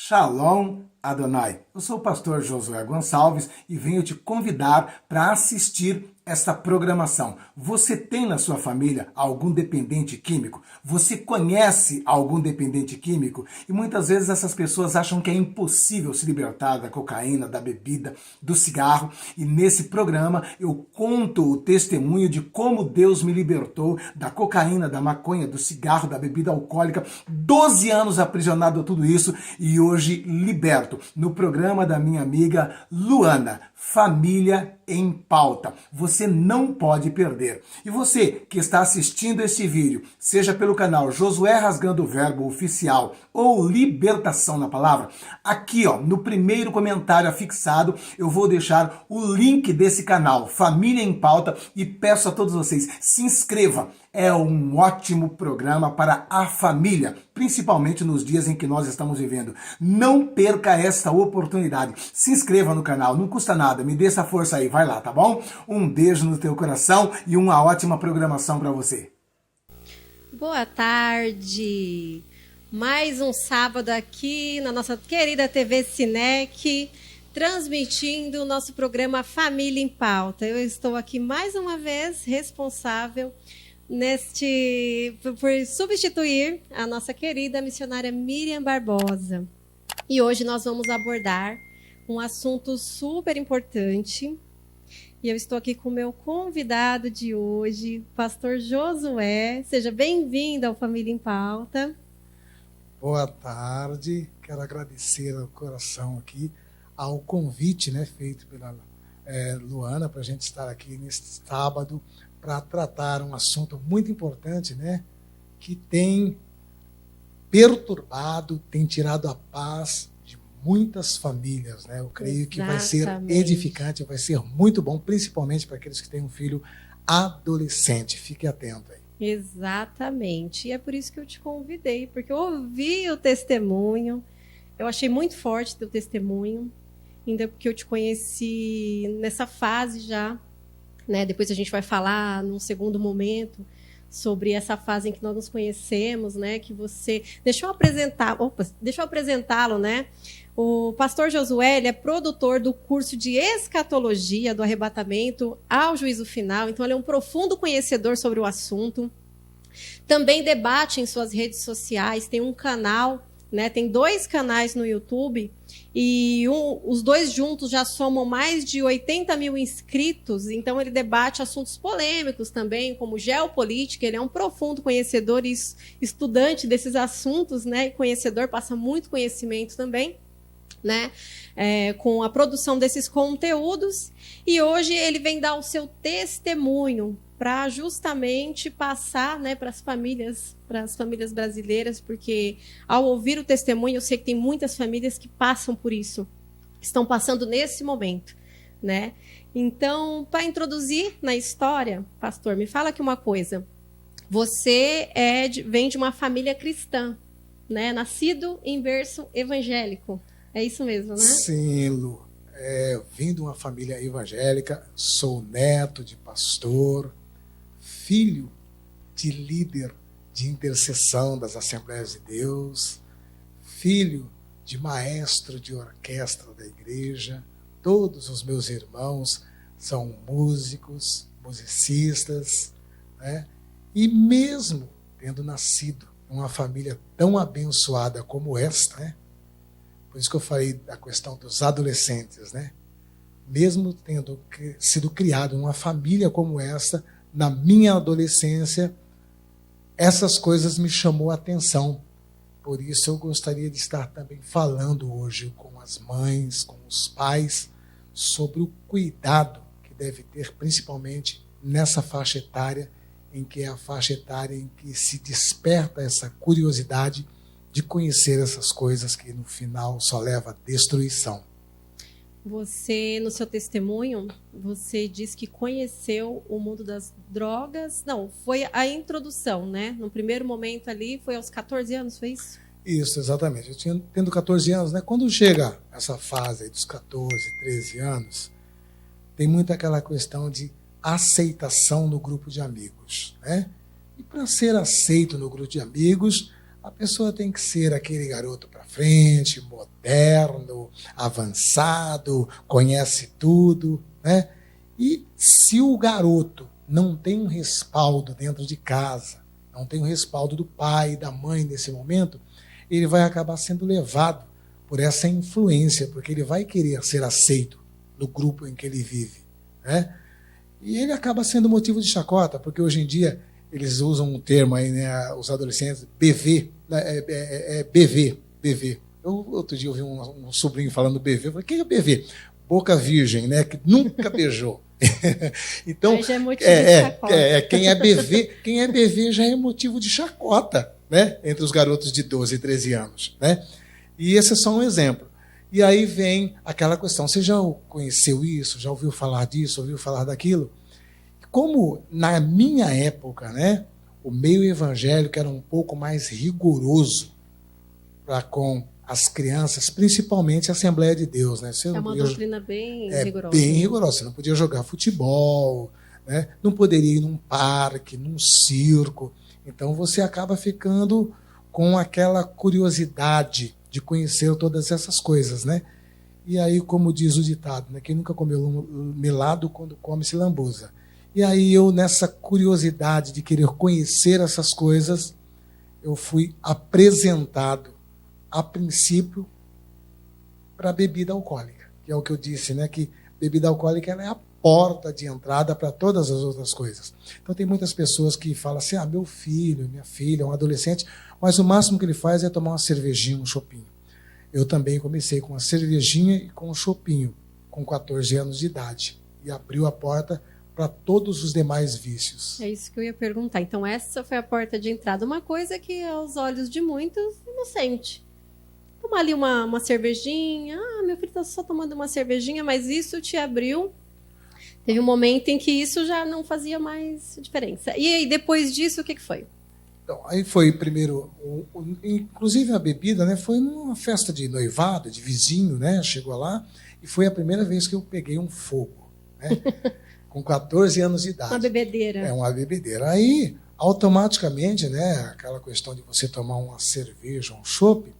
Shalom Adonai. Eu sou o pastor Josué Gonçalves e venho te convidar para assistir esta programação. Você tem na sua família algum dependente químico? Você conhece algum dependente químico? E muitas vezes essas pessoas acham que é impossível se libertar da cocaína, da bebida, do cigarro. E nesse programa eu conto o testemunho de como Deus me libertou da cocaína, da maconha, do cigarro, da bebida alcoólica. 12 anos aprisionado a tudo isso e hoje liberto. No programa da minha amiga Luana, Família em Pauta. Você não pode perder. E você que está assistindo este vídeo, seja pelo canal Josué Rasgando o Verbo Oficial ou Libertação na Palavra, aqui no primeiro comentário afixado eu vou deixar o link desse canal, Família em Pauta, e peço a todos vocês, se inscreva. É um ótimo programa para a família, principalmente nos dias em que nós estamos vivendo. Não perca esta oportunidade. Se inscreva no canal, não custa nada, me dê essa força aí, vai lá, tá bom? Um beijo no teu coração e uma ótima programação para você. Boa tarde! Mais um sábado aqui na nossa querida TV Cinec, transmitindo o nosso programa Família em Pauta. Eu estou aqui mais uma vez responsável por substituir a nossa querida missionária Miriam Barbosa. E hoje nós vamos abordar um assunto super importante. E eu estou aqui com o meu convidado de hoje, pastor Josué. Seja bem-vindo ao Família em Pauta. Boa tarde. Quero agradecer ao coração aqui ao convite, feito pela Luana para a gente estar aqui neste sábado para tratar um assunto muito importante, que tem perturbado, tem tirado a paz de muitas famílias, Eu creio que vai ser edificante, vai ser muito bom, principalmente para aqueles que têm um filho adolescente. Fique atento aí. Exatamente. E é por isso que eu te convidei, porque eu ouvi o testemunho, eu achei muito forte o teu testemunho, ainda porque eu te conheci nessa fase já, Depois a gente vai falar num segundo momento sobre essa fase em que nós nos conhecemos, que você... Deixa eu apresentá-lo, O pastor Josué, ele é produtor do curso de escatologia do arrebatamento ao juízo final, então ele é um profundo conhecedor sobre o assunto. Também debate em suas redes sociais, tem um canal, tem 2 canais no YouTube, e os 2 juntos já somam mais de 80 mil inscritos, então ele debate assuntos polêmicos também, como geopolítica. Ele é um profundo conhecedor e estudante desses assuntos, e conhecedor, passa muito conhecimento também, com a produção desses conteúdos. E hoje ele vem dar o seu testemunho para justamente passar para as famílias brasileiras, porque ao ouvir o testemunho, eu sei que tem muitas famílias que passam por isso, estão passando nesse momento, Então, para introduzir na história, pastor, me fala aqui uma coisa. Você vem de uma família cristã, nascido em berço evangélico. É isso mesmo, Sim, Lu. Vim de uma família evangélica, sou neto de pastor, filho de líder de intercessão das Assembleias de Deus, filho de maestro de orquestra da igreja. Todos os meus irmãos são músicos, musicistas, E mesmo tendo nascido numa família tão abençoada como esta, Por isso que eu falei da questão dos adolescentes, Mesmo tendo sido criado numa família como essa, na minha adolescência, essas coisas me chamou a atenção. Por isso eu gostaria de estar também falando hoje com as mães, com os pais, sobre o cuidado que deve ter, principalmente nessa faixa etária, em que é a faixa etária em que se desperta essa curiosidade de conhecer essas coisas que no final só leva à destruição. Você, no seu testemunho, você diz que conheceu o mundo das drogas. Não, foi a introdução, No primeiro momento ali, foi aos 14 anos, foi isso? Isso, exatamente. Eu tendo 14 anos, Quando chega essa fase aí dos 14, 13 anos, tem muito aquela questão de aceitação no grupo de amigos, E para ser aceito no grupo de amigos, A pessoa tem que ser aquele garoto para frente, moderno, avançado, conhece tudo, né? E se o garoto não tem um respaldo dentro de casa, não tem um respaldo do pai e da mãe nesse momento, ele vai acabar sendo levado por essa influência, porque ele vai querer ser aceito no grupo em que ele vive, né? E ele acaba sendo motivo de chacota, porque hoje em dia eles usam um termo aí, né, os adolescentes, BV, BV. Outro dia eu ouvi um sobrinho falando BV, eu falei, o que é BV? Boca virgem, né, que nunca beijou. Então, já é motivo de chacota. Quem é BV já é motivo de chacota, né, entre os garotos de 12 e 13 anos, né? E esse é só um exemplo. E aí vem aquela questão, você já conheceu isso, já ouviu falar disso, ouviu falar daquilo? Como na minha época, né, o meio evangélico era um pouco mais rigoroso para com as crianças, principalmente a Assembleia de Deus, né? Você é uma doutrina bem rigorosa. Bem rigorosa. Você não podia jogar futebol, né? Não poderia ir num parque, num circo. Então você acaba ficando com aquela curiosidade de conhecer todas essas coisas, né? E aí, como diz o ditado, né? Quem nunca comeu melado, quando come se lambuza. E aí eu, nessa curiosidade de querer conhecer essas coisas, eu fui apresentado, a princípio, para a bebida alcoólica, que é o que eu disse, né? Que bebida alcoólica ela é a porta de entrada para todas as outras coisas. Então tem muitas pessoas que falam assim, meu filho, minha filha, um adolescente, mas o máximo que ele faz é tomar uma cervejinha, um chopinho. Eu também comecei com uma cervejinha e com um chopinho, com 14 anos de idade, e abriu a porta para todos os demais vícios. É isso que eu ia perguntar. Então essa foi a porta de entrada. Uma coisa que aos olhos de muitos, inocente. Tomar ali uma cervejinha. Meu filho está só tomando uma cervejinha, mas isso te abriu. Teve um momento em que isso já não fazia mais diferença. E aí, depois disso, o que foi? Então, aí foi primeiro, inclusive a bebida, né, foi numa festa de noivado, de vizinho, né, chegou lá, e foi a primeira vez que eu peguei um fogo, né, com 14 anos de idade. Uma bebedeira. É, uma bebedeira. Aí, automaticamente, né, aquela questão de você tomar uma cerveja, um chopp,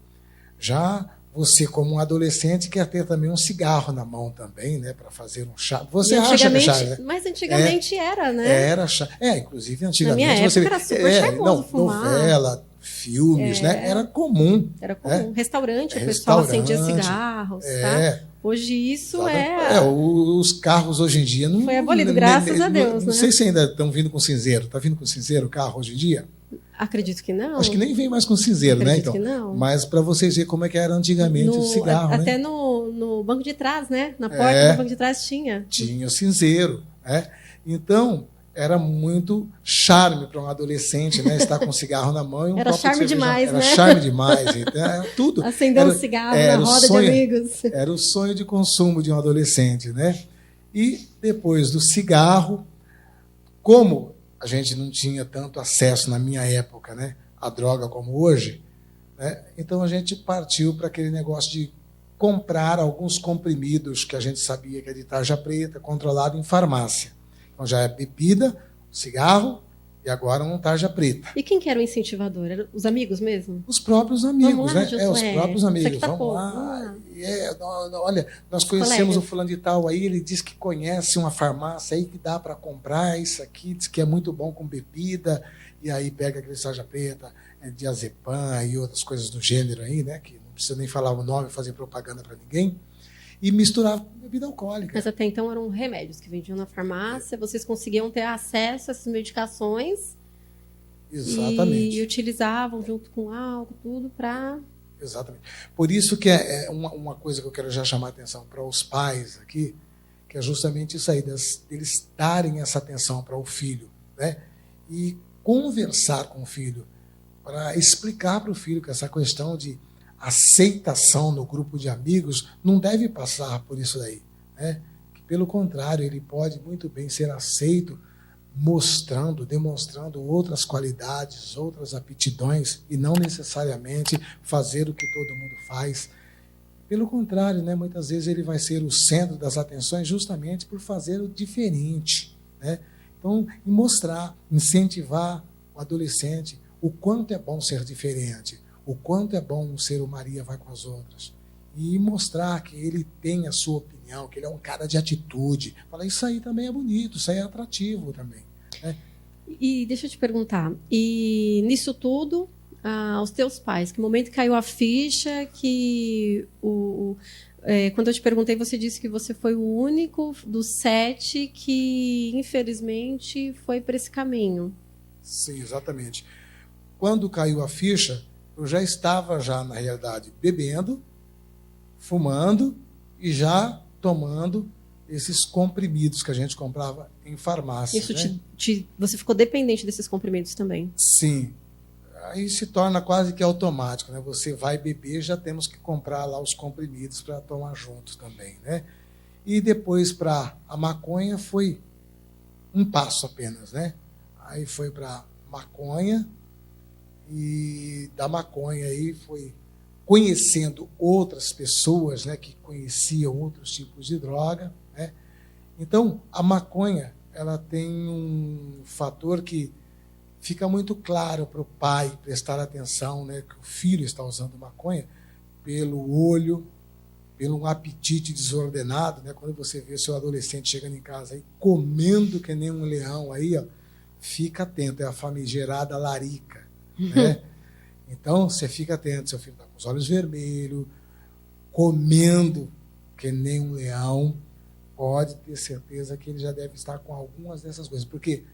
já você, como um adolescente, quer ter também um cigarro na mão também, né, para fazer um chá. Você acha que é chá, né? Mas antigamente era, né? Era chá. Inclusive, antigamente... Na minha você época era super charmoso fumar. Novela, filmes, né? Era comum. Era comum. Restaurante, o pessoal acendia cigarros, tá? Hoje isso os carros hoje em dia... Não, foi abolido, graças a Deus, não sei se ainda estão vindo com cinzeiro. Está vindo com cinzeiro o carro hoje em dia? Acredito que não. Acho que nem vem mais com cinzeiro, Acredito, né? Então, que não. Mas para vocês verem como é que era antigamente o cigarro, até né? no banco de trás, né? Na porta do banco de trás tinha. Tinha o cinzeiro, né? Então, era muito charme para um adolescente, né? Estar com um cigarro na mão e um era copo charme de cerveja. demais, era né? Era charme demais. Então, era tudo. Acender um cigarro na roda de amigos. Era o sonho de consumo de um adolescente, né? E depois do cigarro, como a gente não tinha tanto acesso na minha época, né? A droga como hoje, né? Então a gente partiu para aquele negócio de comprar alguns comprimidos que a gente sabia que é de tarja preta, controlado em farmácia. Então já é bebida, cigarro e agora um tarja preta. E quem que era o incentivador? Eram os amigos mesmo? Os próprios amigos, vamos lá, né? Josué. Os próprios amigos. Tá vamos lá. Olha, nós conhecemos o fulano de tal aí, ele diz que conhece uma farmácia aí que dá para comprar isso aqui, diz que é muito bom com bebida, e aí pega aquele tarja preta, diazepam e outras coisas do gênero aí, né? Que não precisa nem falar o nome, fazer propaganda para ninguém, e misturar com bebida alcoólica. Mas até então eram remédios que vendiam na farmácia, vocês conseguiam ter acesso a essas medicações. Exatamente. E utilizavam junto com álcool, tudo para... Exatamente. Por isso que é uma coisa que eu quero já chamar a atenção para os pais aqui, que é justamente isso aí, deles darem essa atenção para o filho, né? E conversar com o filho, para explicar para o filho que essa questão de aceitação no grupo de amigos não deve passar por isso daí, né? Que, pelo contrário, ele pode muito bem ser aceito demonstrando outras qualidades, outras aptidões, e não necessariamente fazer o que todo mundo faz. Pelo contrário, né, muitas vezes ele vai ser o centro das atenções justamente por fazer o diferente, né? Então, mostrar, incentivar o adolescente, o quanto é bom ser diferente, o quanto é bom ser o Maria vai com as outras. E mostrar que ele tem a sua opinião, que ele é um cara de atitude. Falar, isso aí também é bonito, isso aí é atrativo também, né? E deixa eu te perguntar, e nisso tudo, aos teus pais, que momento caiu a ficha que quando eu te perguntei, você disse que você foi o único dos 7 que, infelizmente, foi para esse caminho. Sim, exatamente. Quando caiu a ficha, eu já estava, na realidade, bebendo, fumando e já tomando esses comprimidos que a gente comprava em farmácia. Isso, né? Você ficou dependente desses comprimidos também? Sim. Aí se torna quase que automático, né? Você vai beber, já temos que comprar lá os comprimidos para tomar juntos também, né? E depois para a maconha foi um passo apenas, né? Aí foi para maconha, e da maconha aí foi conhecendo outras pessoas, né, que conheciam outros tipos de droga, né? Então, a maconha, ela tem um fator que fica muito claro para o pai prestar atenção, né, que o filho está usando maconha pelo olho, pelo apetite desordenado, né? Quando você vê seu adolescente chegando em casa aí comendo que nem um leão aí, ó, fica atento, é a famigerada larica, né? Então, você fica atento, seu filho está com os olhos vermelhos, comendo que nem um leão, pode ter certeza que ele já deve estar com algumas dessas coisas, porque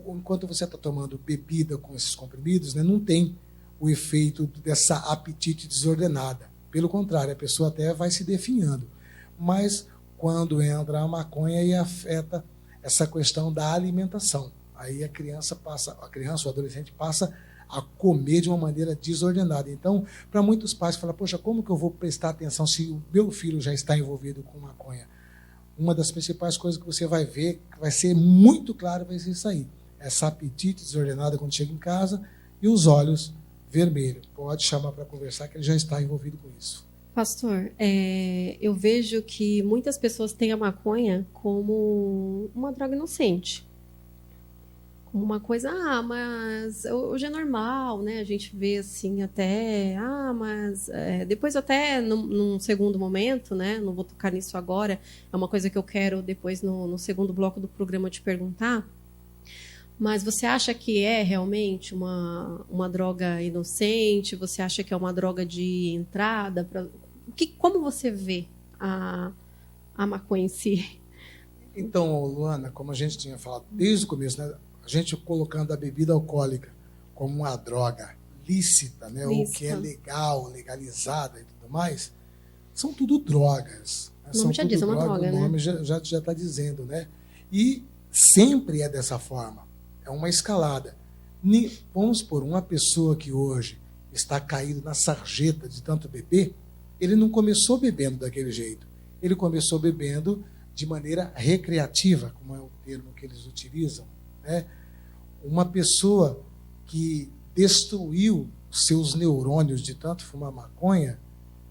enquanto você está tomando bebida com esses comprimidos, né, não tem o efeito dessa apetite desordenada. Pelo contrário, a pessoa até vai se definhando. Mas quando entra a maconha, aí afeta essa questão da alimentação. Aí a criança, o adolescente passa a comer de uma maneira desordenada. Então, para muitos pais, falam, poxa, como que eu vou prestar atenção se o meu filho já está envolvido com maconha? Uma das principais coisas que você vai ver, que vai ser muito claro, vai ser isso aí. Essa apetite desordenada quando chega em casa e os olhos vermelhos. Pode chamar para conversar que ele já está envolvido com isso. Pastor, eu vejo que muitas pessoas têm a maconha como uma droga inocente. Como uma coisa, mas hoje é normal, né? A gente vê assim até, mas depois até num segundo momento, né? Não vou tocar nisso agora, é uma coisa que eu quero depois no segundo bloco do programa te perguntar. Mas você acha que é realmente uma droga inocente? Você acha que é uma droga de entrada? Como você vê a maconha em si? Então, Luana, como a gente tinha falado desde o começo, né? A gente colocando a bebida alcoólica como uma droga lícita, né? Ou que é legal, legalizada e tudo mais, são tudo drogas. Né? O nome já diz, é uma droga, né? O nome já está dizendo, né? E sempre é dessa forma. É uma escalada. Vamos supor, uma pessoa que hoje está caído na sarjeta de tanto beber, ele não começou bebendo daquele jeito. Ele começou bebendo de maneira recreativa, como é o termo que eles utilizam, né? Uma pessoa que destruiu seus neurônios de tanto fumar maconha,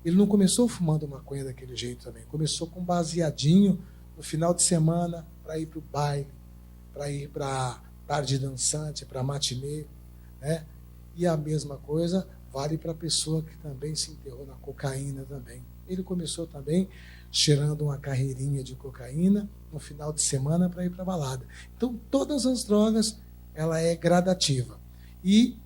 ele não começou fumando maconha daquele jeito também. Começou com baseadinho no final de semana para ir para o baile, para ir para tarde dançante, para matinê, né? E a mesma coisa vale para a pessoa que também se enterrou na cocaína também. Ele começou também cheirando uma carreirinha de cocaína no final de semana para ir para a balada. Então, todas as drogas, ela é gradativa. E,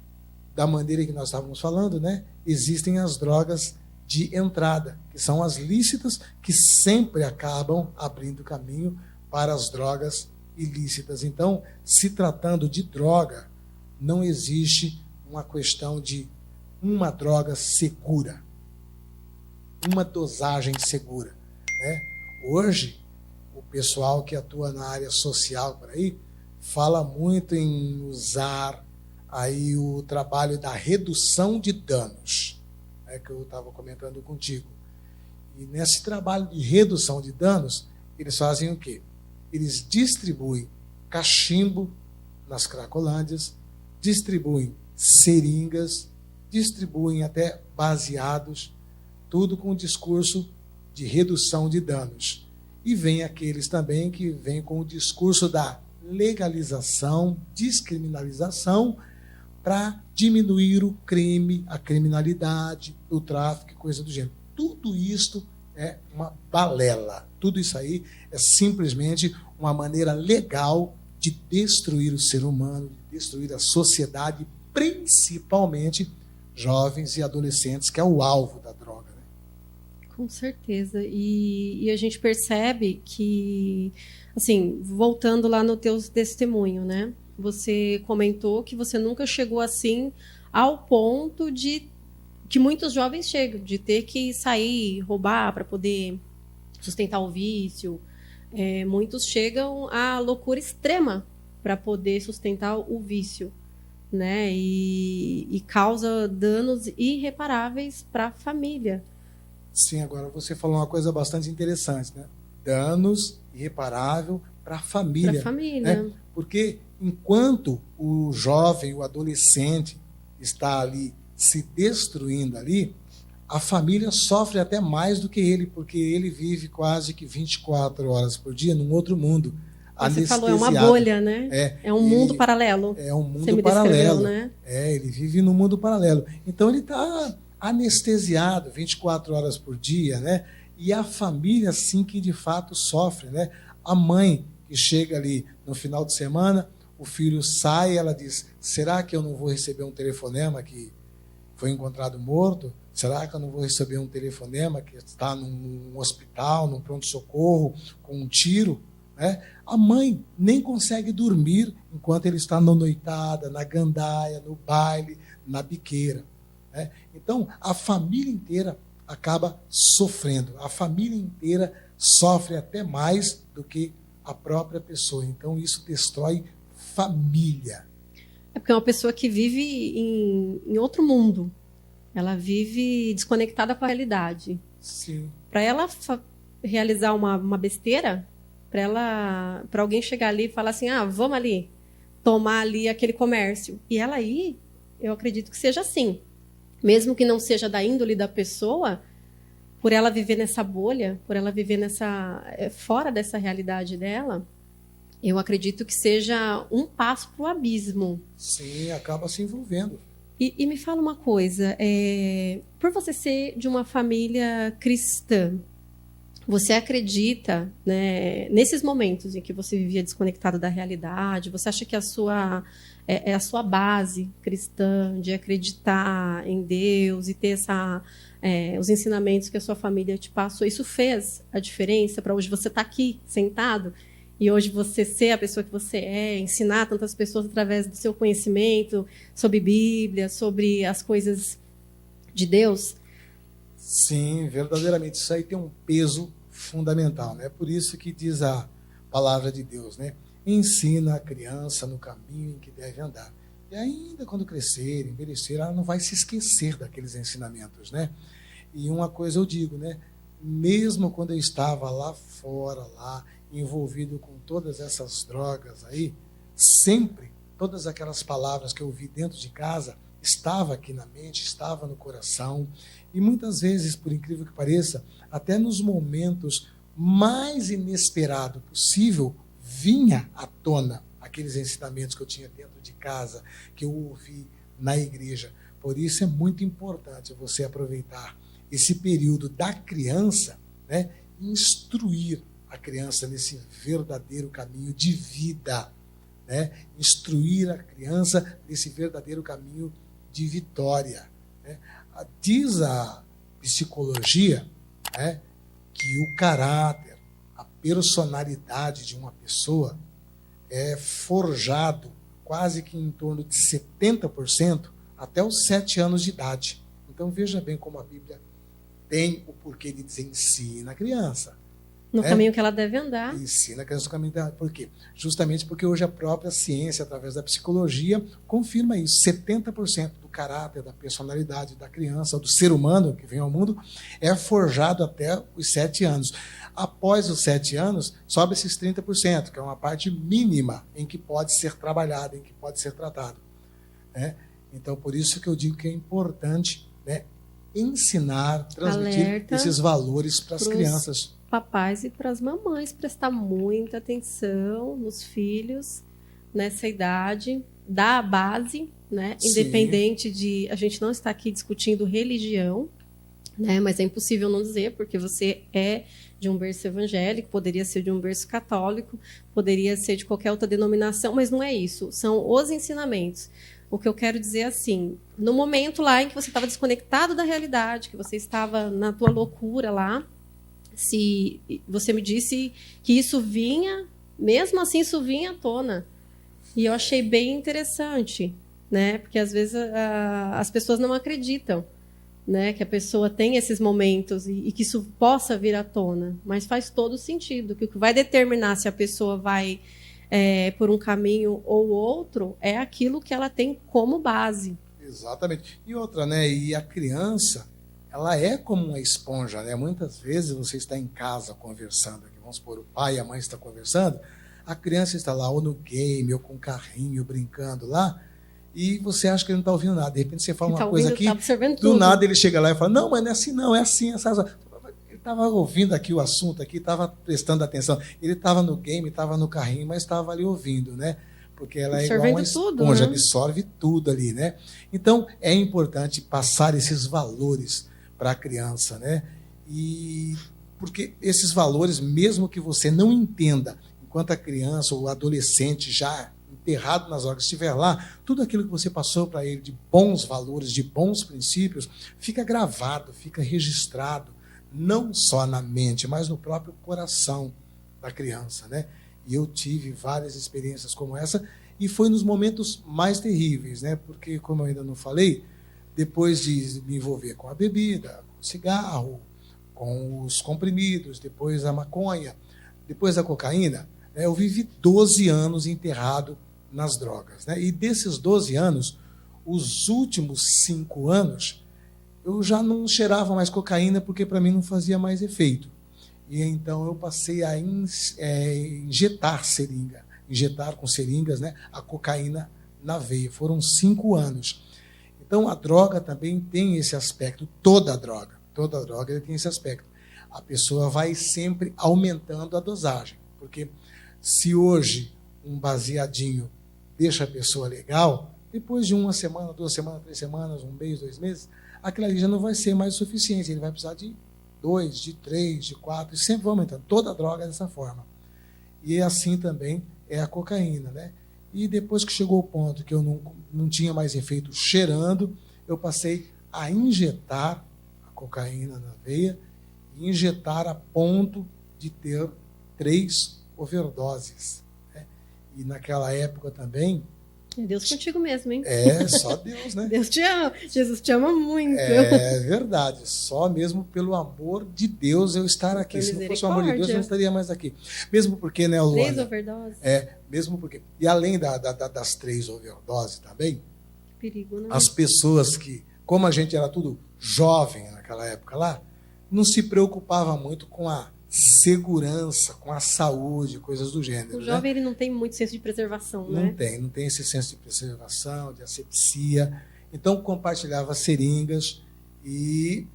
da maneira que nós estávamos falando, né, existem as drogas de entrada, que são as lícitas, que sempre acabam abrindo caminho para as drogas ilícitas. Então, se tratando de droga, não existe uma questão de uma droga segura, uma dosagem segura, né? Hoje, o pessoal que atua na área social por aí fala muito em usar aí o trabalho da redução de danos, né, que eu estava comentando contigo. E nesse trabalho de redução de danos, eles fazem o quê? Eles distribuem cachimbo nas cracolândias, distribuem seringas, distribuem até baseados, tudo com o discurso de redução de danos. E vem aqueles também que vêm com o discurso da legalização, descriminalização, para diminuir o crime, a criminalidade, o tráfico e coisa do gênero. Tudo isto é uma balela. Tudo isso aí é simplesmente uma maneira legal de destruir o ser humano, de destruir a sociedade, principalmente jovens e adolescentes, que é o alvo da droga. Né? Com certeza. E a gente percebe que, assim, voltando lá no teu testemunho, né? Você comentou que você nunca chegou assim ao ponto de que muitos jovens chegam, de ter que sair, roubar para poder sustentar o vício. Muitos chegam à loucura extrema para poder sustentar o vício, né? E causa danos irreparáveis para a família. Sim, agora você falou uma coisa bastante interessante, né? Danos irreparáveis para a família. Para a família. Né? Porque enquanto o jovem, o adolescente está ali se destruindo ali, a família sofre até mais do que ele, porque ele vive quase que 24 horas por dia num outro mundo. Você falou, é uma bolha, né? É um mundo paralelo. É um mundo paralelo. Né? Ele vive num mundo paralelo. Então ele está anestesiado 24 horas por dia, né? E a família, sim, que de fato sofre, né? A mãe que chega ali no final de semana, o filho sai, ela diz: será que eu não vou receber um telefonema que foi encontrado morto? Será que eu não vou receber um telefonema que está num hospital, num pronto-socorro, com um tiro? Né? A mãe nem consegue dormir enquanto ele está na noitada, na gandaia, no baile, na biqueira. Né? Então, a família inteira acaba sofrendo. A família inteira sofre até mais do que a própria pessoa. Então, isso destrói família. É porque é uma pessoa que vive em outro mundo. Ela vive desconectada com a realidade. Sim. Para ela realizar uma besteira, para alguém chegar ali e falar assim, vamos ali, tomar ali aquele comércio. E ela aí, eu acredito que seja assim. Mesmo que não seja da índole da pessoa, por ela viver nessa bolha, por ela viver fora dessa realidade dela, eu acredito que seja um passo para o abismo. Sim, acaba se envolvendo. E me fala uma coisa, por você ser de uma família cristã, você acredita, né, nesses momentos em que você vivia desconectado da realidade, você acha que a sua base cristã de acreditar em Deus e ter os ensinamentos que a sua família te passou, isso fez a diferença para hoje você estar aqui sentado e hoje você ser a pessoa que você é, ensinar tantas pessoas através do seu conhecimento sobre Bíblia, sobre as coisas de Deus? Sim, verdadeiramente. Isso aí tem um peso fundamental, né? Por isso que diz a palavra de Deus, né? Ensina a criança no caminho em que deve andar. E ainda quando crescer, envelhecer, ela não vai se esquecer daqueles ensinamentos, né? E uma coisa eu digo, né? Mesmo quando eu estava lá fora, lá envolvido com todas essas drogas aí, sempre todas aquelas palavras que eu ouvi dentro de casa estava aqui na mente, estava no coração, e muitas vezes, por incrível que pareça, até nos momentos mais inesperados possível, vinha à tona aqueles ensinamentos que eu tinha dentro de casa, que eu ouvi na igreja. Por isso é muito importante você aproveitar esse período da criança, né, e instruir a criança nesse verdadeiro caminho de vida, né? Instruir a criança nesse verdadeiro caminho de vitória. Né? Diz a psicologia, né, que o caráter, a personalidade de uma pessoa é forjado quase que em torno de 70% até os 7 anos de idade. Então veja bem como a Bíblia tem o porquê de dizer ensina a criança. No caminho que ela deve andar. Ensina a criança no caminho dela. Por quê? Justamente porque hoje a própria ciência, através da psicologia, confirma isso. 70% do caráter, da personalidade da criança, do ser humano que vem ao mundo, é forjado até os 7 anos. Após os 7 anos, sobe esses 30%, que é uma parte mínima em que pode ser trabalhado, em que pode ser tratado. Né? Então, por isso que eu digo que é importante, né, ensinar, transmitir esses valores para as crianças. Papais e para as mamães prestar muita atenção nos filhos nessa idade, dar a base né? Sim. Independente de... A gente não está aqui discutindo religião, né? Mas é impossível não dizer, porque você é de um berço evangélico, poderia ser de um berço católico, poderia ser de qualquer outra denominação, mas não é isso. São os ensinamentos. O que eu quero dizer é assim, no momento lá em que você estava desconectado da realidade, que você estava na tua loucura lá, se você me disse que isso vinha, mesmo assim isso vinha à tona. E eu achei bem interessante, né? Porque às vezes as pessoas não acreditam, né? Que a pessoa tem esses momentos e que isso possa vir à tona. Mas faz todo sentido, que o que vai determinar se a pessoa vai por um caminho ou outro é aquilo que ela tem como base. Exatamente. E outra, né? E a criança, ela é como uma esponja, né? Muitas vezes você está em casa conversando, aqui, vamos supor, o pai e a mãe estão conversando, a criança está lá ou no game, ou com o carrinho, brincando lá, e você acha que ele não está ouvindo nada. De repente você fala uma coisa aqui, do nada ele chega lá e fala, não, mas não é assim não, é assim, essa... Ele estava ouvindo aqui o assunto, aqui estava prestando atenção. Ele estava no game, estava no carrinho, mas estava ali ouvindo, né? Porque ela é igual uma esponja, né? Absorve tudo ali, né? Então, é importante passar esses valores para a criança, né? E porque esses valores, mesmo que você não entenda, enquanto a criança ou o adolescente já enterrado nas drogas estiver lá, tudo aquilo que você passou para ele de bons valores, de bons princípios, fica gravado, fica registrado, não só na mente, mas no próprio coração da criança, né? E eu tive várias experiências como essa, e foi nos momentos mais terríveis, né? Porque, como eu ainda não falei, depois de me envolver com a bebida, com o cigarro, com os comprimidos, depois a maconha, depois a cocaína, eu vivi 12 anos enterrado nas drogas, né? E desses 12 anos, os últimos 5 anos, eu já não cheirava mais cocaína porque para mim não fazia mais efeito. E então eu passei a injetar com seringas, né, a cocaína na veia. Foram 5 anos. Então a droga também tem esse aspecto, toda droga tem esse aspecto. A pessoa vai sempre aumentando a dosagem, porque se hoje um baseadinho deixa a pessoa legal, depois de 1 semana, 2 semanas, 3 semanas, 1 mês, 2 meses, aquilo ali já não vai ser mais o suficiente, ele vai precisar de 2, de 3, de 4, e sempre vai aumentando. Toda droga é dessa forma. E assim também é a cocaína, né? E depois que chegou o ponto que eu não tinha mais efeito cheirando, eu passei a injetar a cocaína na veia, e injetar a ponto de ter 3 overdoses, né? E naquela época também... É Deus contigo mesmo, hein? É, só Deus, né? Deus te ama, Jesus te ama muito. É verdade, só mesmo pelo amor de Deus eu estar aqui. Se não fosse o amor de Deus, eu não estaria mais aqui. Mesmo porque, né, Luana? 3 overdoses. Mesmo porque... E além das 3 overdoses também, perigo, né? As pessoas que, como a gente era tudo jovem naquela época lá, não se preocupava muito com a segurança, com a saúde, coisas do gênero. O jovem, né? Ele não tem muito senso de preservação, não né? Não tem esse senso de preservação, de asepsia. Então compartilhava seringas e,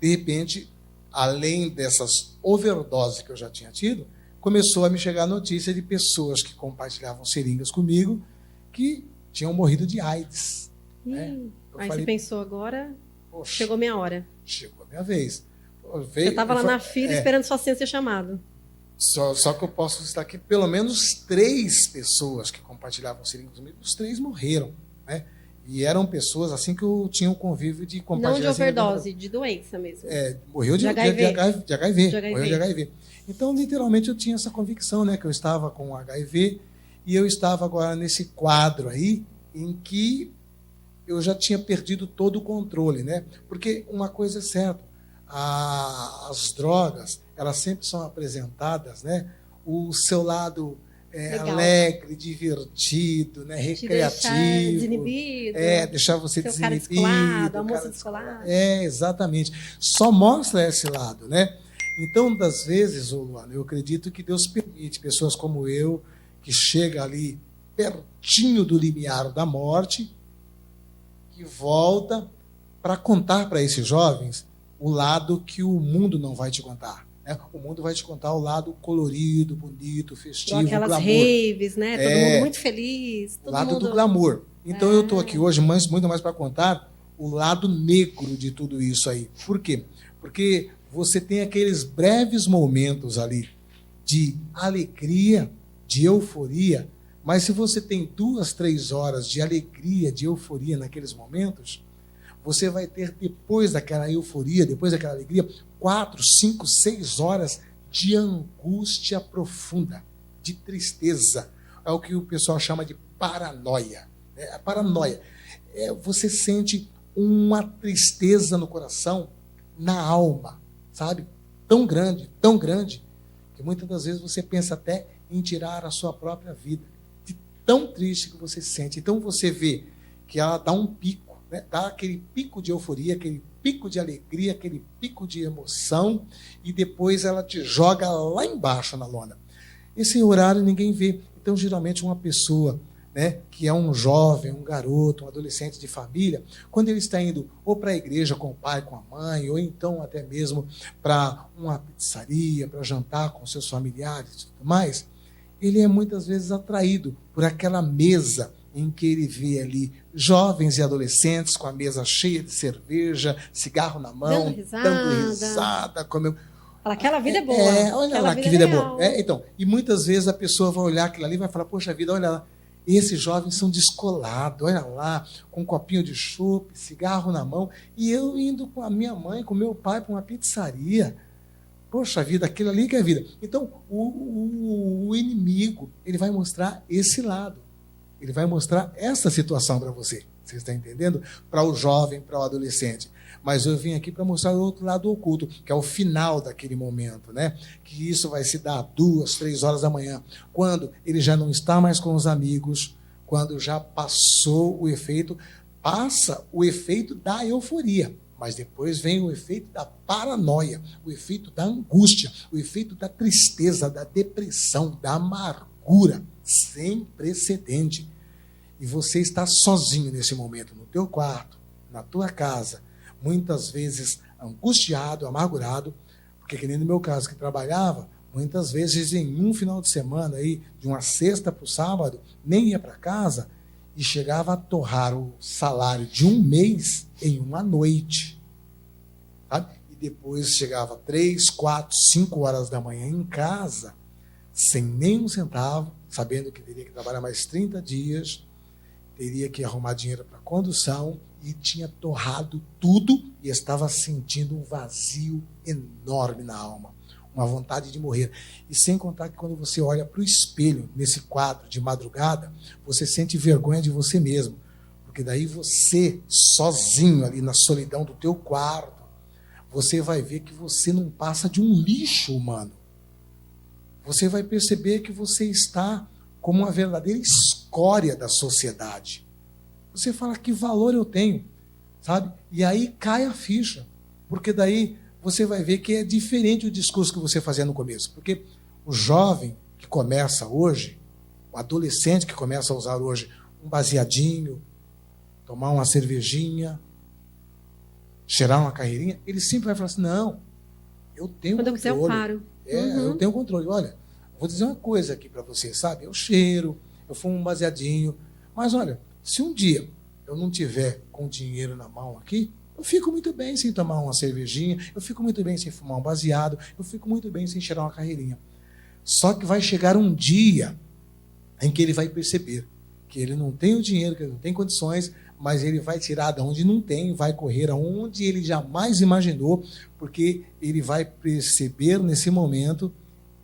de repente, além dessas overdoses que eu já tinha tido, começou a me chegar a notícia de pessoas que compartilhavam seringas comigo que tinham morrido de AIDS. Né? Aí falei, você pensou, agora chegou minha hora. Chegou a minha vez. Você estava lá na fila esperando sua senha ser chamado. Só que eu posso estar aqui, pelo menos 3 pessoas que compartilhavam seringas comigo, os 3 morreram, né? E eram pessoas assim que eu tinha o convívio de compartilhar. Não de overdose, de doença mesmo. Morreu de HIV. Morreu de HIV. Então, literalmente, eu tinha essa convicção, né? Que eu estava com HIV e eu estava agora nesse quadro aí em que eu já tinha perdido todo o controle, né? Porque uma coisa é certa, as drogas, elas sempre são apresentadas, né? O seu lado alegre, divertido, né? Recreativo. Desinibido. Deixar você desinibido. Almoço descolado. Exatamente. Só mostra esse lado, né? Então, das vezes, Luana, eu acredito que Deus permite pessoas como eu, que chega ali pertinho do limiar da morte, que volta para contar para esses jovens o lado que o mundo não vai te contar. né? O mundo vai te contar o lado colorido, bonito, festivo, aquelas glamour. raves, né? Todo mundo muito feliz. O lado do glamour. Então eu estou aqui hoje muito mais para contar o lado negro de tudo isso aí. Por quê? Porque você tem aqueles breves momentos ali de alegria, de euforia, mas se você tem 2, 3 horas de alegria, de euforia naqueles momentos, você vai ter, depois daquela euforia, depois daquela alegria, 4, 5, 6 horas de angústia profunda, de tristeza. É o que o pessoal chama de paranoia. A paranoia. Você sente uma tristeza no coração, na alma, sabe? Tão grande, que muitas das vezes você pensa até em tirar a sua própria vida. De tão triste que você se sente. Então você vê que ela dá um pico, né? Dá aquele pico de euforia, aquele pico de alegria, aquele pico de emoção, e depois ela te joga lá embaixo na lona. Esse horário ninguém vê. Então, geralmente, uma pessoa, né, que é um jovem, um garoto, um adolescente de família, quando ele está indo ou para a igreja com o pai, com a mãe, ou então até mesmo para uma pizzaria, para jantar com seus familiares e tudo mais, ele é muitas vezes atraído por aquela mesa em que ele vê ali jovens e adolescentes com a mesa cheia de cerveja, cigarro na mão, dando risada, comendo. Fala, aquela vida é boa. Olha lá que vida é boa. Então, e muitas vezes a pessoa vai olhar aquilo ali e vai falar, poxa vida, olha lá, esses jovens são descolados, olha lá, com um copinho de chopp, cigarro na mão, e eu indo com a minha mãe, com meu pai para uma pizzaria. Poxa vida, aquilo ali que é vida. Então, o inimigo, ele vai mostrar esse lado. Ele vai mostrar essa situação para você. Você está entendendo? Para o jovem, para o adolescente. Mas eu vim aqui para mostrar o outro lado oculto, que é o final daquele momento, né? Que isso vai se dar 2, 3 horas da manhã, quando ele já não está mais com os amigos, quando já passou o efeito, passa o efeito da euforia, mas depois vem o efeito da paranoia, o efeito da angústia, o efeito da tristeza, da depressão, da amargura, sem precedente. E você está sozinho nesse momento, no teu quarto, na tua casa, muitas vezes angustiado, amargurado, porque que nem no meu caso que trabalhava, muitas vezes em um final de semana, aí, de uma sexta para o sábado, nem ia para casa e chegava a torrar o salário de um mês em uma noite. Sabe? E depois chegava 3, 4, 5 horas da manhã em casa, sem nem um centavo, sabendo que teria que trabalhar mais 30 dias, teria que arrumar dinheiro para condução, e tinha torrado tudo e estava sentindo um vazio enorme na alma, uma vontade de morrer. E sem contar que quando você olha para o espelho, nesse quadro de madrugada, você sente vergonha de você mesmo, porque daí você, sozinho ali na solidão do teu quarto, você vai ver que você não passa de um lixo humano. Você vai perceber que você está como uma verdadeira escória da sociedade. Você fala, que valor eu tenho, sabe? E aí cai a ficha, porque daí você vai ver que é diferente o discurso que você fazia no começo, porque o jovem que começa hoje, o adolescente que começa a usar hoje um baseadinho, tomar uma cervejinha, cheirar uma carreirinha, ele sempre vai falar assim, não, eu tenho controle. Quando eu quiser eu paro. Eu tenho controle. Olha, vou dizer uma coisa aqui para você, sabe? Eu cheiro, eu fumo um baseadinho, mas olha, se um dia eu não tiver com dinheiro na mão aqui, eu fico muito bem sem tomar uma cervejinha, eu fico muito bem sem fumar um baseado, eu fico muito bem sem cheirar uma carreirinha. Só que vai chegar um dia em que ele vai perceber que ele não tem o dinheiro, que ele não tem condições, mas ele vai tirar de onde não tem, vai correr aonde ele jamais imaginou, porque ele vai perceber nesse momento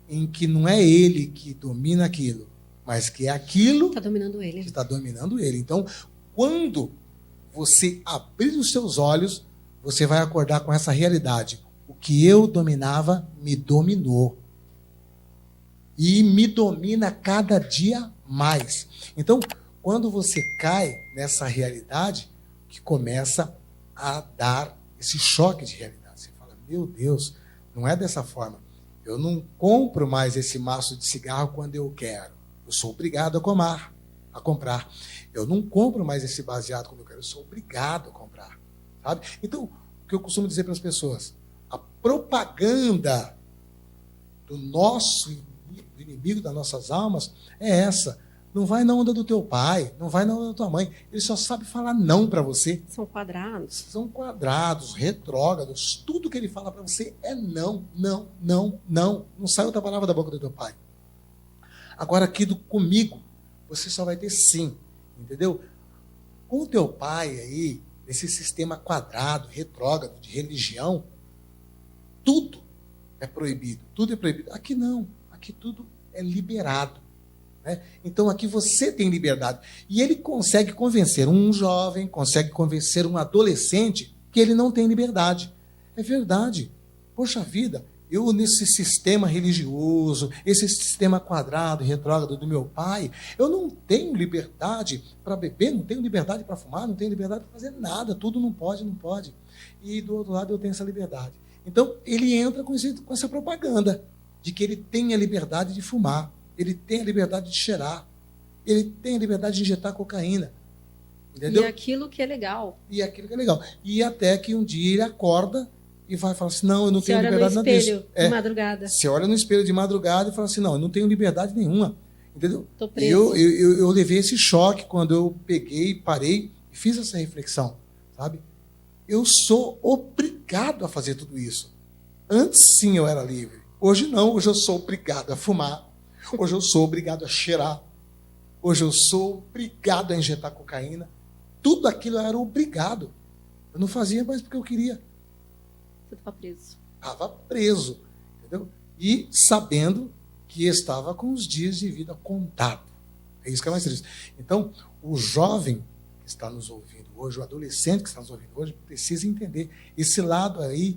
em que não é ele que domina aquilo, mas que é aquilo que está dominando ele. Então, quando você abrir os seus olhos, você vai acordar com essa realidade. O que eu dominava, me dominou. E me domina cada dia mais. Então, quando você cai nessa realidade, que começa a dar esse choque de realidade. Você fala, meu Deus, não é dessa forma. Eu não compro mais esse maço de cigarro quando eu quero. Eu sou obrigado a comprar. Eu não compro mais esse baseado quando eu quero. Eu sou obrigado a comprar. Sabe? Então, o que eu costumo dizer para as pessoas, a propaganda do nosso inimigo das nossas almas é essa. Não vai na onda do teu pai, não vai na onda da tua mãe. Ele só sabe falar não para você. São quadrados. São quadrados, retrógrados. Tudo que ele fala para você é não, não, não, não. Não sai outra palavra da boca do teu pai. Agora aqui comigo, você só vai ter sim. Entendeu? Com o teu pai aí, esse sistema quadrado, retrógrado, de religião, tudo é proibido. Tudo é proibido. Aqui não. Aqui tudo é liberado. Então aqui você tem liberdade. E ele consegue convencer um jovem, consegue convencer um adolescente que ele não tem liberdade. É verdade. Poxa vida, eu nesse sistema religioso, esse sistema quadrado, retrógrado do meu pai, eu não tenho liberdade para beber, não tenho liberdade para fumar, não tenho liberdade para fazer nada, tudo não pode, não pode. E do outro lado eu tenho essa liberdade. Então ele entra com essa propaganda de que ele tem a liberdade de fumar. Ele tem a liberdade de cheirar. Ele tem a liberdade de injetar cocaína. Entendeu? E aquilo que é legal. E aquilo que é legal. E até que um dia ele acorda e vai falar assim, não, eu não tenho liberdade nada disso. Você olha no espelho de madrugada. Você olha no espelho de madrugada e fala assim, não, eu não tenho liberdade nenhuma. Entendeu? Tô preso. Eu levei esse choque quando eu peguei, parei e fiz essa reflexão. Sabe? Eu sou obrigado a fazer tudo isso. Antes sim eu era livre. Hoje não. Hoje eu sou obrigado a fumar. Hoje eu sou obrigado a cheirar. Hoje eu sou obrigado a injetar cocaína. Tudo aquilo eu era obrigado. Eu não fazia mais porque eu queria. Você estava preso. Estava preso. Entendeu? E sabendo que estava com os dias de vida contados. É isso que é mais triste. Então, o jovem que está nos ouvindo hoje, o adolescente que está nos ouvindo hoje, precisa entender esse lado aí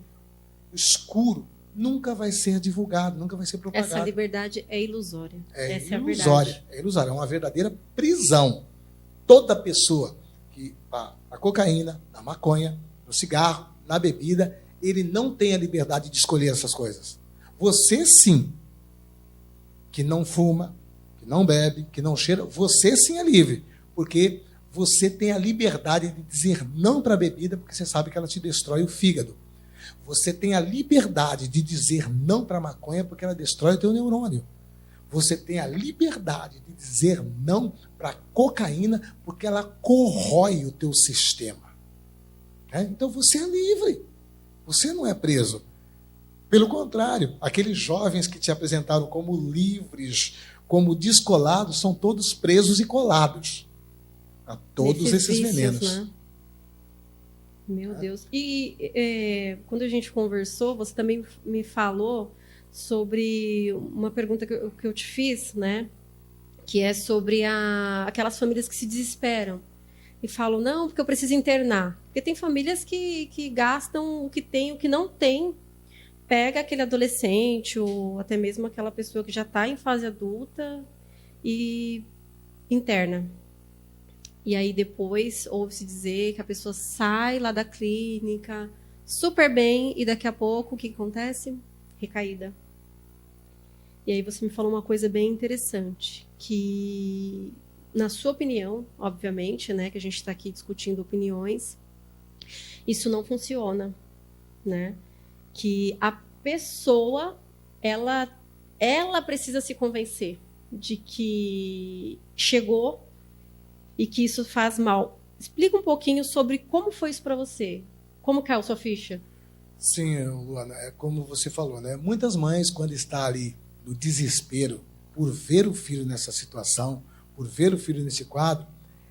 escuro. Nunca vai ser divulgado, nunca vai ser propagado. Essa liberdade é ilusória. Essa ilusória, é a verdade. É ilusória, é uma verdadeira prisão. Toda pessoa que está na cocaína, na maconha, no cigarro, na bebida, ele não tem a liberdade de escolher essas coisas. Você sim, que não fuma, que não bebe, que não cheira, você sim é livre, porque você tem a liberdade de dizer não para a bebida, porque você sabe que ela te destrói o fígado. Você tem a liberdade de dizer não para a maconha porque ela destrói o teu neurônio. Você tem a liberdade de dizer não para a cocaína porque ela corrói o teu sistema. Então você é livre. Você não é preso. Pelo contrário, aqueles jovens que te apresentaram como livres, como descolados, são todos presos e colados a todos esses venenos. Né? Meu Deus. E quando a gente conversou, você também me falou sobre uma pergunta que eu te fiz, né? Que é sobre aquelas famílias que se desesperam e falam, não, porque eu preciso internar. Porque tem famílias que gastam o que tem, o que não tem. Pega aquele adolescente ou até mesmo aquela pessoa que já está em fase adulta e interna. E aí depois ouve-se dizer que a pessoa sai lá da clínica super bem e daqui a pouco o que acontece? Recaída. E aí você me falou uma coisa bem interessante, que na sua opinião, obviamente, né, que a gente está aqui discutindo opiniões, isso não funciona, né? Que a pessoa, ela precisa se convencer de que chegou e que isso faz mal. Explica um pouquinho sobre como foi isso para você. Como caiu sua ficha? Sim, Luana, é como você falou, né? Muitas mães, quando está ali no desespero por ver o filho nessa situação, por ver o filho nesse quadro,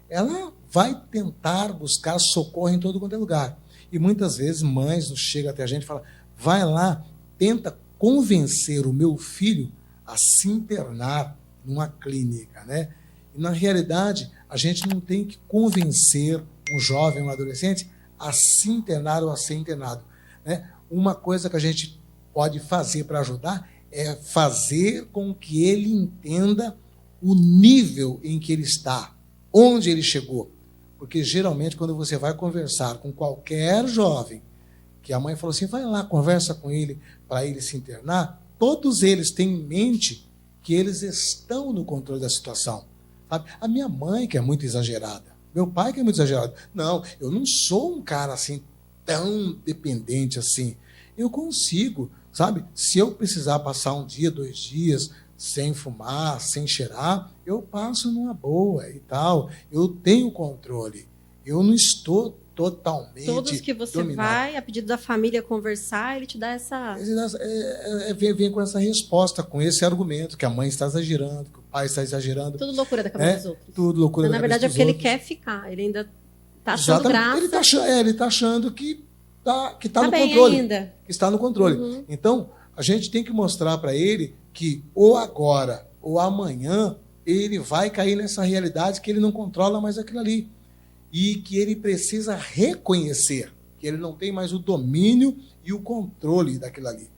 ela vai tentar buscar socorro em todo quanto é lugar. E muitas vezes mães chegam até a gente e falam, vai lá, tenta convencer o meu filho a se internar numa clínica, né? E na realidade, a gente não tem que convencer um jovem, um adolescente a se internar ou a ser internado, né? Uma coisa que a gente pode fazer para ajudar é fazer com que ele entenda o nível em que ele está, onde ele chegou. Porque geralmente quando você vai conversar com qualquer jovem, que a mãe falou assim, vai lá, conversa com ele para ele se internar, todos eles têm em mente que eles estão no controle da situação. Sabe? A minha mãe, que é muito exagerada, meu pai, que é muito exagerado. Não, eu não sou um cara assim tão dependente assim. eu consigo, sabe? Se eu precisar passar um dia, 2 dias sem fumar, sem cheirar, eu passo numa boa e tal. Eu tenho controle. Eu não estou totalmente Todos que você dominado. vai, a pedido da família, conversar, ele te dá essa... Vem com essa resposta, com esse argumento, que a mãe está exagerando, que o pai está exagerando. Tudo loucura da cabeça dos outros. Tudo loucura Mas, da na cabeça verdade, é dos porque ele outros. quer ficar. Ele ainda está achando Exatamente. graça. Ele tá achando que tá no bem controle. ainda. Que está no controle. Uhum. Então, a gente tem que mostrar para ele que ou agora ou amanhã ele vai cair nessa realidade que ele não controla mais aquilo ali. E que ele precisa reconhecer que ele não tem mais o domínio e o controle daquilo ali.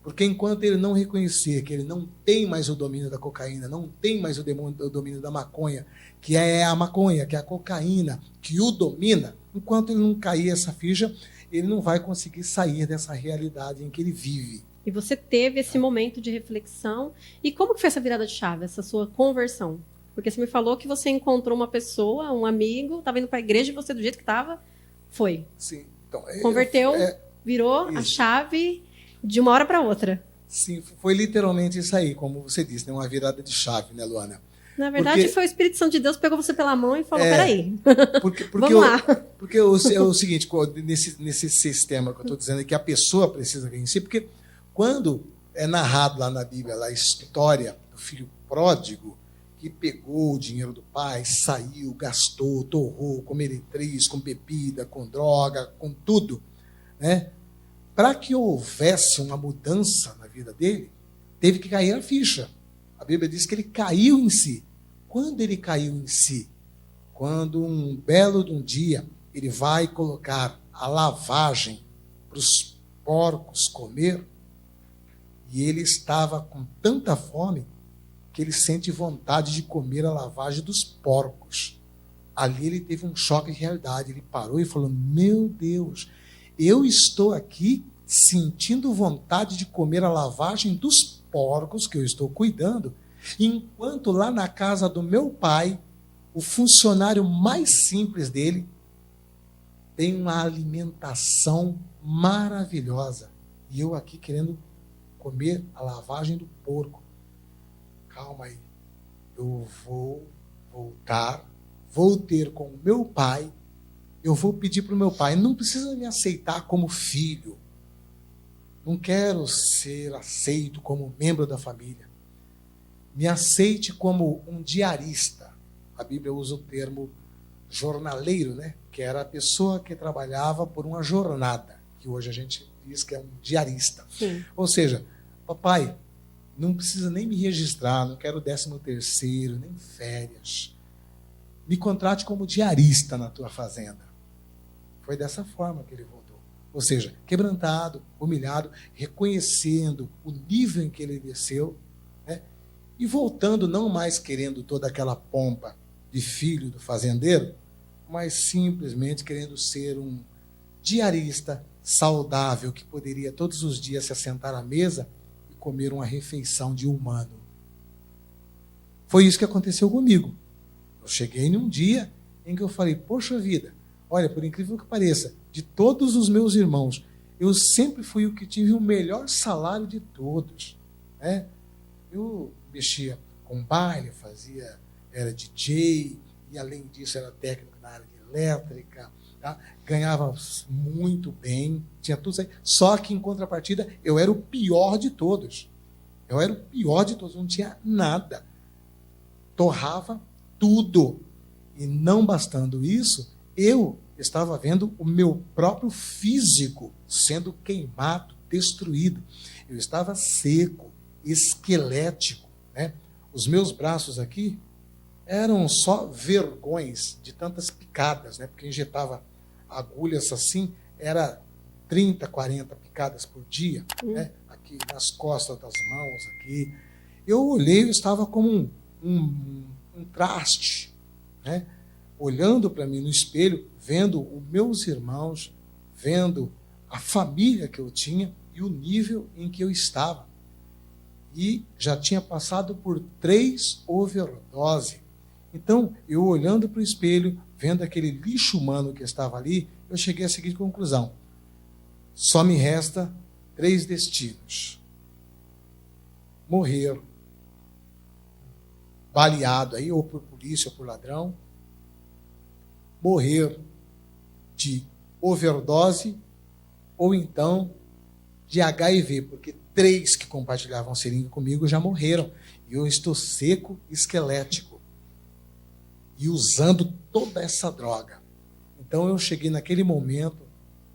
Porque enquanto ele não reconhecer que ele não tem mais o domínio da cocaína, não tem mais o domínio da maconha, que é a maconha, que é a cocaína, que o domina, enquanto ele não cair essa ficha, ele não vai conseguir sair dessa realidade em que ele vive. E você teve esse momento de reflexão. E como que foi essa virada de chave, essa sua conversão? Porque você me falou que você encontrou uma pessoa, um amigo, estava indo para a igreja e você, do jeito que estava, foi. Sim. Então, Converteu, virou isso. a chave de uma hora para outra. Sim, foi literalmente isso aí, como você disse, né? Uma virada de chave, né, Luana? Na verdade, Porque- foi o Espírito Santo de Deus que pegou você pela mão e falou, peraí, Porque vamos lá. Porque é o seguinte, nesse sistema que eu estou dizendo, é que a pessoa precisa vencer, porque quando é narrado lá na Bíblia a história do filho pródigo, que pegou o dinheiro do pai, saiu, gastou, torrou, com meretriz, com bebida, com droga, com tudo, né? Para que houvesse uma mudança na vida dele, teve que cair a ficha. A Bíblia diz que ele caiu em si. Quando ele caiu em si? Quando um belo de um dia ele vai colocar a lavagem para os porcos comer, e ele estava com tanta fome que ele sente vontade de comer a lavagem dos porcos. Ali ele teve um choque de realidade. Ele parou e falou: meu Deus, eu estou aqui sentindo vontade de comer a lavagem dos porcos que eu estou cuidando, enquanto lá na casa do meu pai, o funcionário mais simples dele tem uma alimentação maravilhosa. E eu aqui querendo comer a lavagem do porco. Calma aí. Eu vou voltar, vou ter com o meu pai, eu vou pedir para o meu pai, não precisa me aceitar como filho. Não quero ser aceito como membro da família. Me aceite como um diarista. A Bíblia usa o termo jornaleiro, né? Que era a pessoa que trabalhava por uma jornada, que hoje a gente diz que é um diarista. Sim. Ou seja, papai, não precisa nem me registrar, não quero 13º, nem férias. Me contrate como diarista na tua fazenda. Foi dessa forma que ele voltou. Ou seja, quebrantado, humilhado, reconhecendo o nível em que ele desceu, né? E voltando não mais querendo toda aquela pompa de filho do fazendeiro, mas simplesmente querendo ser um diarista saudável que poderia todos os dias se assentar à mesa e comer uma refeição de humano. Foi isso que aconteceu comigo. Eu cheguei num dia em que eu falei: poxa vida, olha, por incrível que pareça, de todos os meus irmãos, eu sempre fui o que tive o melhor salário de todos, né? Eu mexia com baile, era DJ, e além disso era técnico na área de elétrica, tá? Ganhava muito bem, tinha tudo isso aí. Só que em contrapartida eu era o pior de todos. Eu era o pior de todos, não tinha nada. Torrava tudo. E não bastando isso, eu estava vendo o meu próprio físico sendo queimado, destruído. Eu estava seco, esquelético, né? Os meus braços aqui eram só vergões de tantas picadas, né? Porque injetava agulhas assim, era 30, 40 picadas por dia, né? Aqui nas costas das mãos, aqui. Eu olhei, eu estava como um traste, né? Olhando para mim no espelho, vendo os meus irmãos, vendo a família que eu tinha e o nível em que eu estava. E já tinha passado por 3 overdose. Então, eu olhando para o espelho, vendo aquele lixo humano que estava ali, eu cheguei à seguinte conclusão: só me resta 3 destinos: morrer baleado aí, ou por polícia ou por ladrão, morrer de overdose, ou então de HIV, porque 3 que compartilhavam seringa comigo já morreram, e eu estou seco, esquelético, e usando toda essa droga. Então eu cheguei naquele momento,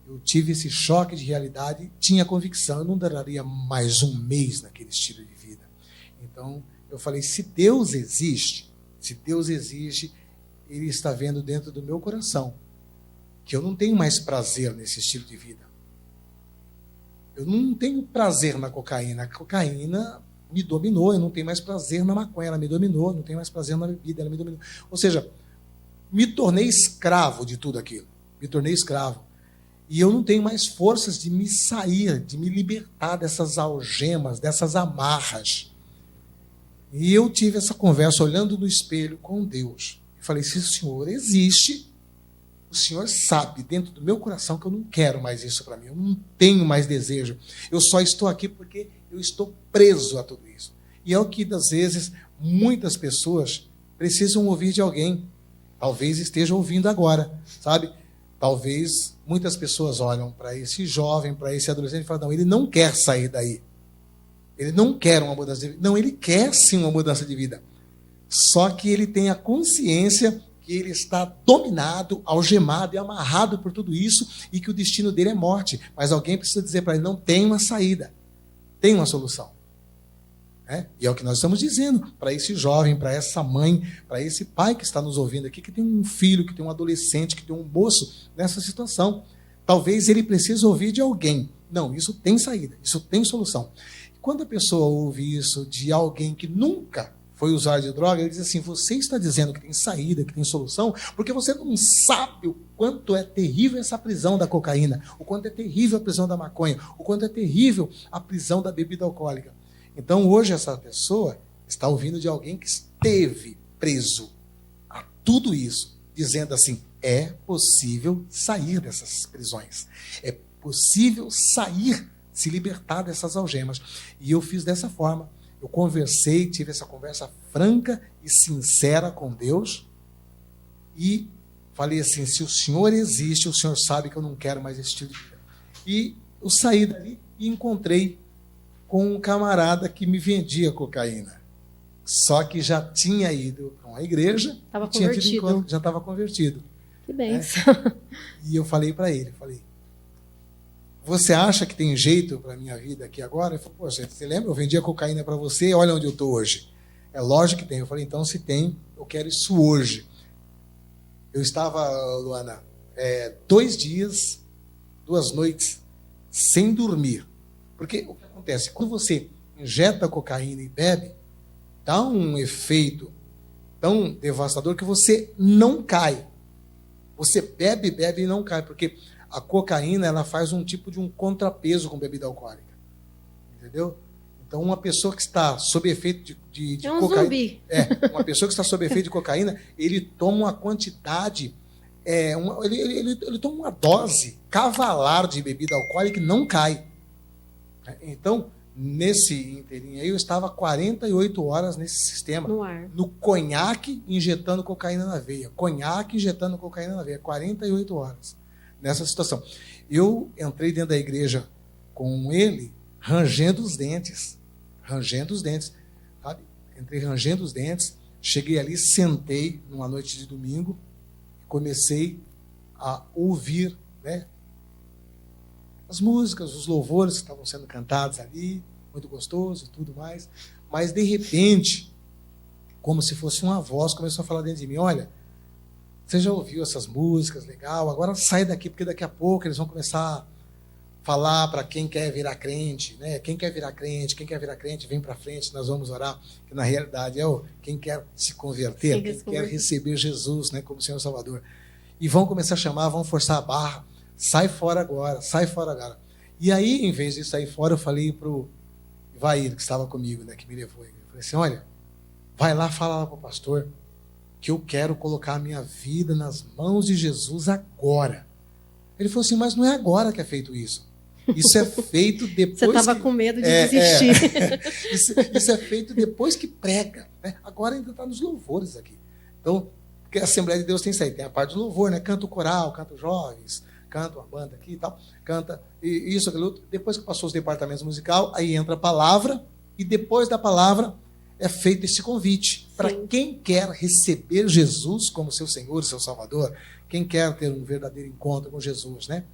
eu tive esse choque de realidade, tinha convicção, eu não duraria mais um mês naquele estilo de vida. Então eu falei, se Deus existe, Ele está vendo dentro do meu coração que eu não tenho mais prazer nesse estilo de vida. Eu não tenho prazer na cocaína. A cocaína me dominou, eu não tenho mais prazer na maconha, ela me dominou, não tenho mais prazer na bebida, ela me dominou. Ou seja, me tornei escravo de tudo aquilo. Me tornei escravo. E eu não tenho mais forças de me sair, de me libertar dessas algemas, dessas amarras. E eu tive essa conversa olhando no espelho com Deus. E falei, se o Senhor existe, o Senhor sabe dentro do meu coração que eu não quero mais isso para mim. Eu não tenho mais desejo. Eu só estou aqui porque eu estou preso a tudo isso. E é o que, às vezes, muitas pessoas precisam ouvir de alguém. Talvez estejam ouvindo agora, sabe? Talvez muitas pessoas olham para esse jovem, para esse adolescente e falam, não, ele não quer sair daí. Ele não quer uma mudança de vida. Não, ele quer sim uma mudança de vida. Só que ele tem a consciência que ele está dominado, algemado e amarrado por tudo isso e que o destino dele é morte. Mas alguém precisa dizer para ele, não, tem uma saída, tem uma solução. E é o que nós estamos dizendo para esse jovem, para essa mãe, para esse pai que está nos ouvindo aqui, que tem um filho, que tem um adolescente, que tem um moço nessa situação. Talvez ele precise ouvir de alguém. Não, isso tem saída, isso tem solução. Quando a pessoa ouve isso de alguém que nunca foi usar de droga, ele diz assim, você está dizendo que tem saída, que tem solução, porque você não sabe o quanto é terrível essa prisão da cocaína, o quanto é terrível a prisão da maconha, o quanto é terrível a prisão da bebida alcoólica. Então hoje essa pessoa está ouvindo de alguém que esteve preso a tudo isso, dizendo assim, é possível sair dessas prisões, é possível sair, se libertar dessas algemas. E eu fiz dessa forma. Eu conversei, tive essa conversa franca e sincera com Deus e falei assim, se o Senhor existe, o Senhor sabe que eu não quero mais esse estilo de vida. E eu saí dali e encontrei com um camarada que me vendia cocaína. Só que já tinha ido para uma igreja, tinha tido encontro, já estava convertido. Que bênção. E eu falei para ele, você acha que tem jeito para a minha vida aqui agora? Ele falou, poxa, você lembra? Eu vendia cocaína para você, olha onde eu estou hoje. É lógico que tem. Eu falei, então se tem, eu quero isso hoje. Eu estava, Luana, 2 dias, 2 noites, sem dormir. Porque o que acontece? Quando você injeta cocaína e bebe, dá um efeito tão devastador que você não cai. Você bebe e não cai, porque a cocaína ela faz um tipo de um contrapeso com bebida alcoólica. Entendeu? Então, uma pessoa que está sob efeito de cocaína. Zumbi. Uma pessoa que está sob efeito de cocaína, ele toma uma quantidade, ele toma uma dose cavalar de bebida alcoólica e não cai. Então, nesse inteirinho aí, eu estava 48 horas nesse sistema. No ar. No conhaque, injetando cocaína na veia. Conhaque, injetando cocaína na veia. 48 horas. Nessa situação. Eu entrei dentro da igreja com ele, rangendo os dentes. Sabe? Entrei rangendo os dentes, cheguei ali, sentei numa noite de domingo, comecei a ouvir, as músicas, os louvores que estavam sendo cantados ali, muito gostoso e tudo mais, mas de repente, como se fosse uma voz, começou a falar dentro de mim, olha, você já ouviu essas músicas, legal, agora sai daqui, porque daqui a pouco eles vão começar a falar para quem quer virar crente, Quem quer virar crente, vem para frente, nós vamos orar, que na realidade quem quer se converter, quem quer receber Jesus, como Senhor Salvador. E vão começar a chamar, vão forçar a barra, sai fora agora. E aí, em vez de sair fora, eu falei para o Ivair, que estava comigo, que me levou, eu falei assim, olha, vai lá, fala lá para o pastor, que eu quero colocar a minha vida nas mãos de Jesus agora. Ele falou assim, mas não é agora que é feito isso. Isso é feito depois. Você estava com medo de desistir. Isso é feito depois que prega, né? Agora ainda está nos louvores aqui. Então, porque a Assembleia de Deus tem isso aí, tem a parte do louvor, né? Canta o coral, canta os jovens, canta uma banda aqui e tal, canta isso, aquilo outro. Depois que passou os departamentos musical, aí entra a palavra, e depois da palavra é feito esse convite para quem quer receber Jesus como seu Senhor, seu Salvador, quem quer ter um verdadeiro encontro com Jesus, né?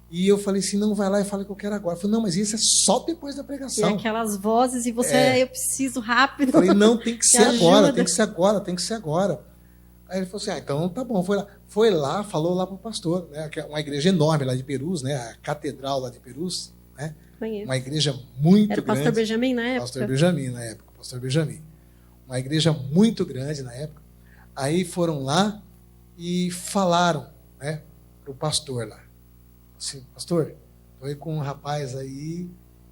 E eu falei assim, não, vai lá e fala que eu quero agora. Eu falei, não, mas isso é só depois da pregação. E aquelas vozes, e você, eu preciso rápido. Eu falei, não, tem que ser agora, ajuda. tem que ser agora, tem que ser agora. Aí ele falou assim, então tá bom, foi lá, falou lá para o pastor, né? Uma igreja enorme lá de Perus, né? A catedral lá de Perus, né? Conheço. Uma igreja muito Era o grande. pastor Benjamin na época? Pastor Benjamin na época, pastor Benjamin. Uma igreja muito grande na época. Aí foram lá e falaram, né, para o pastor lá. Assim, pastor, estou aí com um rapaz aí,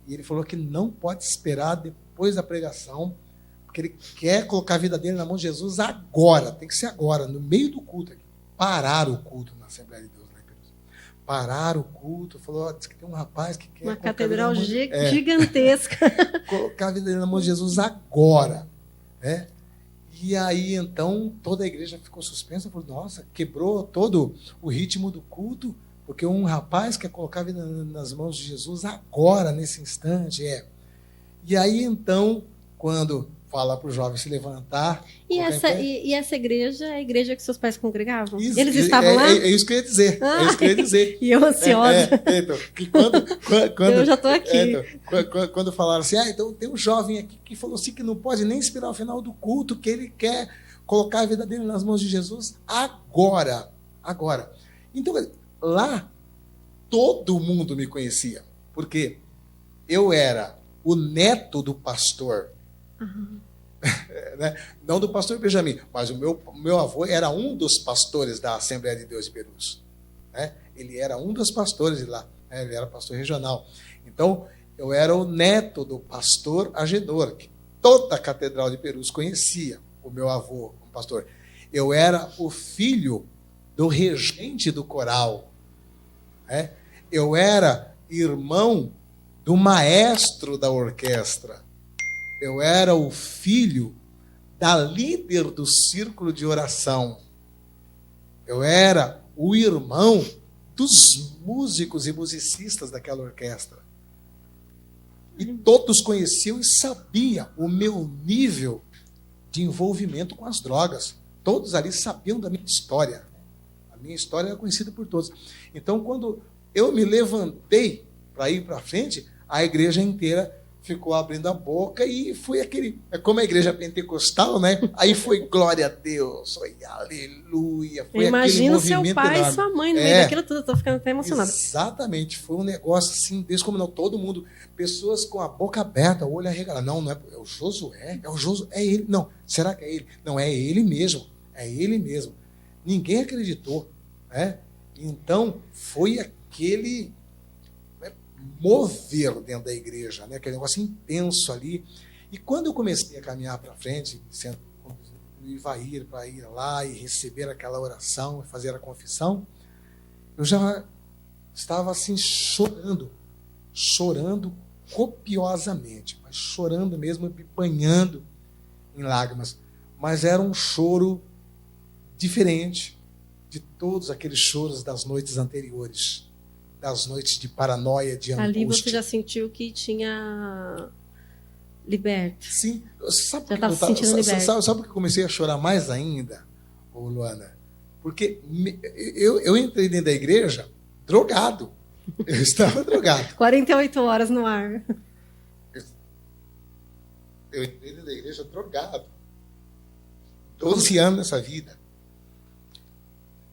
e ele falou que não pode esperar depois da pregação, porque ele quer colocar a vida dele na mão de Jesus agora, tem que ser agora, no meio do culto aqui. Pararam o culto na Assembleia de Deus, né, pararam o culto, falou, diz que tem um rapaz que quer... Uma catedral gigantesca. Colocar a vida dele na mão de Jesus agora, né? E aí, então, toda a igreja ficou suspensa, falou, nossa, quebrou todo o ritmo do culto, porque um rapaz quer colocar a vida nas mãos de Jesus agora, nesse instante, E aí, então, quando fala para o jovem se levantar... E essa igreja é a igreja que seus pais congregavam? Isso, eles estavam lá? É isso que eu ia dizer. É isso que eu ia dizer. E eu ansiosa. Então, que quando, eu já estou aqui. Quando falaram assim, então tem um jovem aqui que falou assim que não pode nem esperar o final do culto, que ele quer colocar a vida dele nas mãos de Jesus agora. Agora. Então, lá, todo mundo me conhecia, porque eu era o neto do pastor, né? Não do pastor Benjamin, mas o meu avô era um dos pastores da Assembleia de Deus de Perus, né? Ele era um dos pastores de lá, né? Ele era pastor regional. Então, eu era o neto do pastor Agedor, que toda a Catedral de Perus conhecia o meu avô como pastor. Eu era o filho do regente do coral, né? Eu era irmão do maestro da orquestra. Eu era o filho da líder do círculo de oração. Eu era o irmão dos músicos e musicistas daquela orquestra. E todos conheciam e sabiam o meu nível de envolvimento com as drogas. Todos ali sabiam da minha história. A minha história era conhecida por todos. Então, quando eu me levantei para ir para frente, a igreja inteira ficou abrindo a boca e foi aquele... É como a igreja pentecostal, né? Aí foi glória a Deus, foi aleluia. Foi imagina o seu pai enorme. E sua mãe no meio daquilo tudo. Estou ficando até emocionada. Exatamente. Foi um negócio assim, descomunal. Todo mundo, pessoas com a boca aberta, o olho arregalado. Não é o Josué? É o Josué? É ele? Não. Será que é ele? Não, é ele mesmo. É ele mesmo. Ninguém acreditou, né? Então, foi aquele... mover dentro da igreja, né? Aquele negócio intenso ali. E quando eu comecei a caminhar para frente, sendo o Ivair para ir lá e receber aquela oração, fazer a confissão, eu já estava assim chorando copiosamente, mas chorando mesmo, me banhando em lágrimas. Mas era um choro diferente de todos aqueles choros das noites anteriores, das noites de paranoia, de angústia. Ali você já sentiu que tinha liberto. Sim. Sabe já estava se sentindo liberto. Sabe por que eu comecei a chorar mais ainda, Luana? Porque eu entrei dentro da igreja drogado. Eu estava drogado. 48 horas no ar. Eu entrei dentro da igreja drogado. 12 anos nessa vida.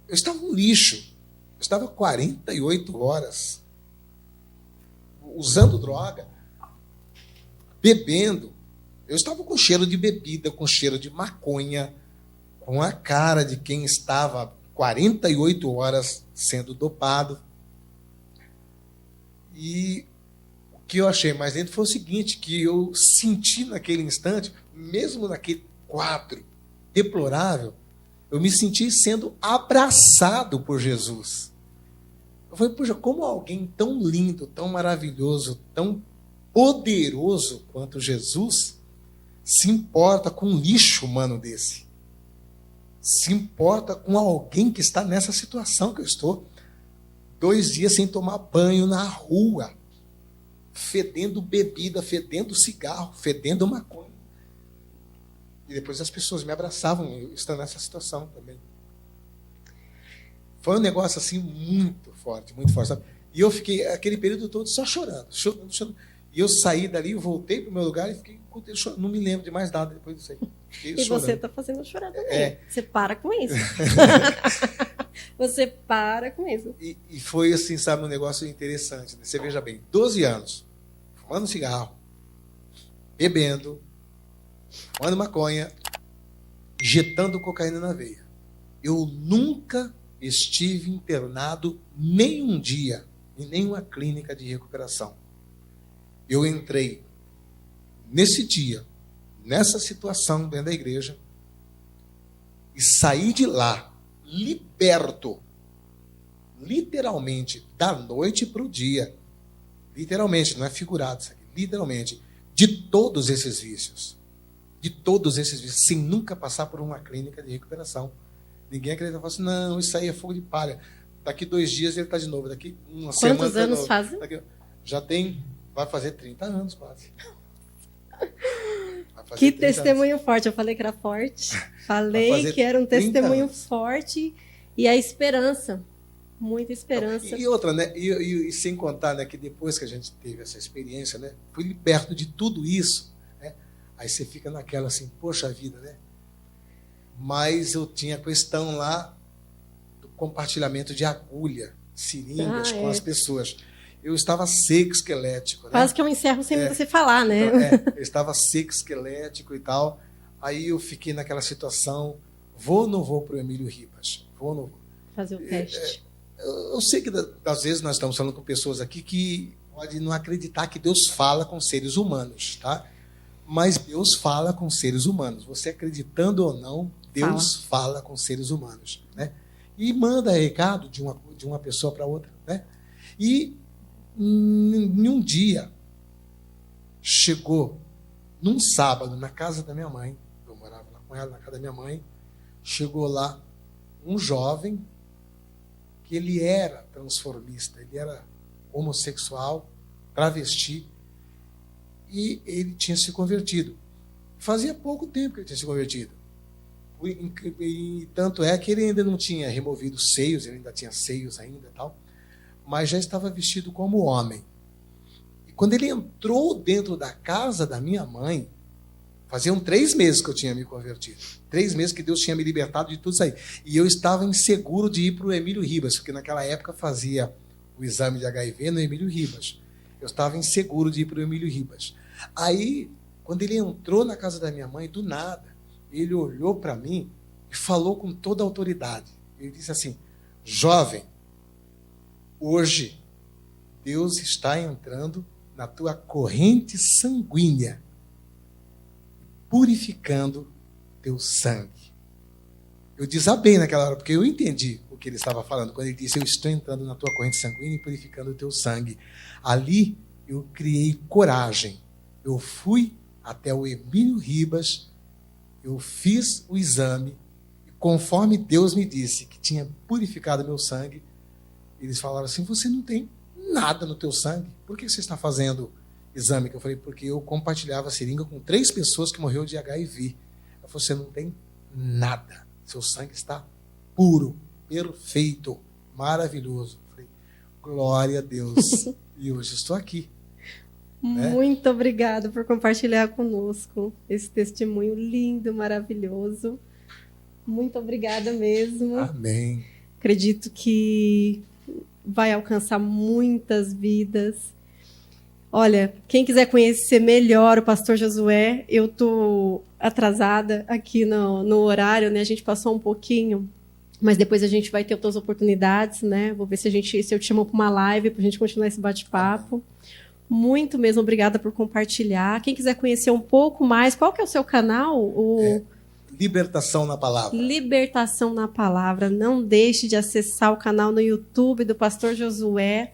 Eu estava um lixo. Eu estava 48 horas usando droga, bebendo. Eu estava com cheiro de bebida, com cheiro de maconha, com a cara de quem estava 48 horas sendo dopado. E o que eu achei mais dentro foi o seguinte, que eu senti naquele instante, mesmo naquele quadro deplorável, eu me senti sendo abraçado por Jesus. Eu falei, puxa, como alguém tão lindo, tão maravilhoso, tão poderoso quanto Jesus se importa com um lixo humano desse? Se importa com alguém que está nessa situação que eu estou. 2 dias sem tomar banho na rua, fedendo bebida, fedendo cigarro, fedendo maconha. E depois as pessoas me abraçavam, eu estando nessa situação também. Foi um negócio assim muito forte, sabe? E eu fiquei aquele período todo só chorando. E eu saí dali, voltei para o meu lugar e fiquei chorando. Não me lembro de mais nada depois disso aí. E chorando. você está fazendo eu chorar também. Você para com isso. Você para com isso. E foi assim, sabe, um negócio interessante. Né? Você veja bem, 12 anos, fumando cigarro, bebendo, fumando maconha, injetando cocaína na veia. Eu nunca estive internado nem um dia em nenhuma clínica de recuperação. Eu entrei nesse dia, nessa situação dentro da igreja, e saí de lá liberto, literalmente, da noite para o dia. Literalmente, não é figurado isso aqui, literalmente, de todos esses vícios. De todos esses vícios, sem nunca passar por uma clínica de recuperação. Ninguém acredita, fala assim, não, isso aí é fogo de palha. Daqui 2 dias ele está de novo, daqui uma semana... Quantos anos fazem? Já tem, vai fazer 30 anos quase. Que testemunho forte, eu falei que era forte. Falei que era um testemunho forte. E a esperança, muita esperança. E outra, né? E sem contar, né, que depois que a gente teve essa experiência, né, fui liberto de tudo isso, né? Aí você fica naquela assim, poxa vida, né? Mas eu tinha a questão lá do compartilhamento de agulha, seringas com as pessoas. Eu estava seco, esquelético. Né? Quase que eu encerro sem você falar, né? Então, eu estava seco, esquelético e tal. Aí eu fiquei naquela situação, vou ou não vou para o Emílio Ribas? Vou ou não vou? Fazer o teste. Eu sei que às vezes nós estamos falando com pessoas aqui que podem não acreditar que Deus fala com seres humanos, tá? Mas Deus fala com seres humanos. Você acreditando ou não, Deus fala com seres humanos, né? E manda recado de uma pessoa para outra, né? E em um dia chegou, num sábado, na casa da minha mãe, eu morava lá com ela, na casa da minha mãe, chegou lá um jovem que ele era transformista, ele era homossexual, travesti, e ele tinha se convertido. Fazia pouco tempo que ele tinha se convertido. E tanto é que ele ainda não tinha removido os seios, ele ainda tinha seios ainda e tal, mas já estava vestido como homem. E quando ele entrou dentro da casa da minha mãe, faziam 3 meses que eu tinha me convertido. 3 meses que Deus tinha me libertado de tudo isso aí. E eu estava inseguro de ir para o Emílio Ribas, porque naquela época fazia o exame de HIV no Emílio Ribas. Eu estava inseguro de ir para o Emílio Ribas. Aí, quando ele entrou na casa da minha mãe, do nada, ele olhou para mim e falou com toda a autoridade. Ele disse assim, jovem, hoje Deus está entrando na tua corrente sanguínea, purificando teu sangue. Eu desabei naquela hora, porque eu entendi o que ele estava falando, quando ele disse, eu estou entrando na tua corrente sanguínea e purificando o teu sangue. Ali eu criei coragem. Eu fui até o Emílio Ribas, eu fiz o exame, e conforme Deus me disse que tinha purificado meu sangue, eles falaram assim, você não tem nada no teu sangue, por que você está fazendo exame? Eu falei, porque eu compartilhava seringa com 3 pessoas que morreram de HIV. Eu falei, você não tem nada, seu sangue está puro, perfeito, maravilhoso. Eu falei, glória a Deus, e hoje estou aqui. Muito obrigada por compartilhar conosco esse testemunho lindo, maravilhoso. Muito obrigada mesmo. Amém. Acredito que vai alcançar muitas vidas. Olha, quem quiser conhecer melhor o pastor Josué, eu estou atrasada aqui no horário, né? A gente passou um pouquinho, mas depois a gente vai ter outras oportunidades, né? Vou ver se eu te chamo para uma live para a gente continuar esse bate-papo. Muito mesmo, obrigada por compartilhar. Quem quiser conhecer um pouco mais, qual que é o seu canal? Libertação na Palavra. Libertação na Palavra. Não deixe de acessar o canal no YouTube do Pastor Josué.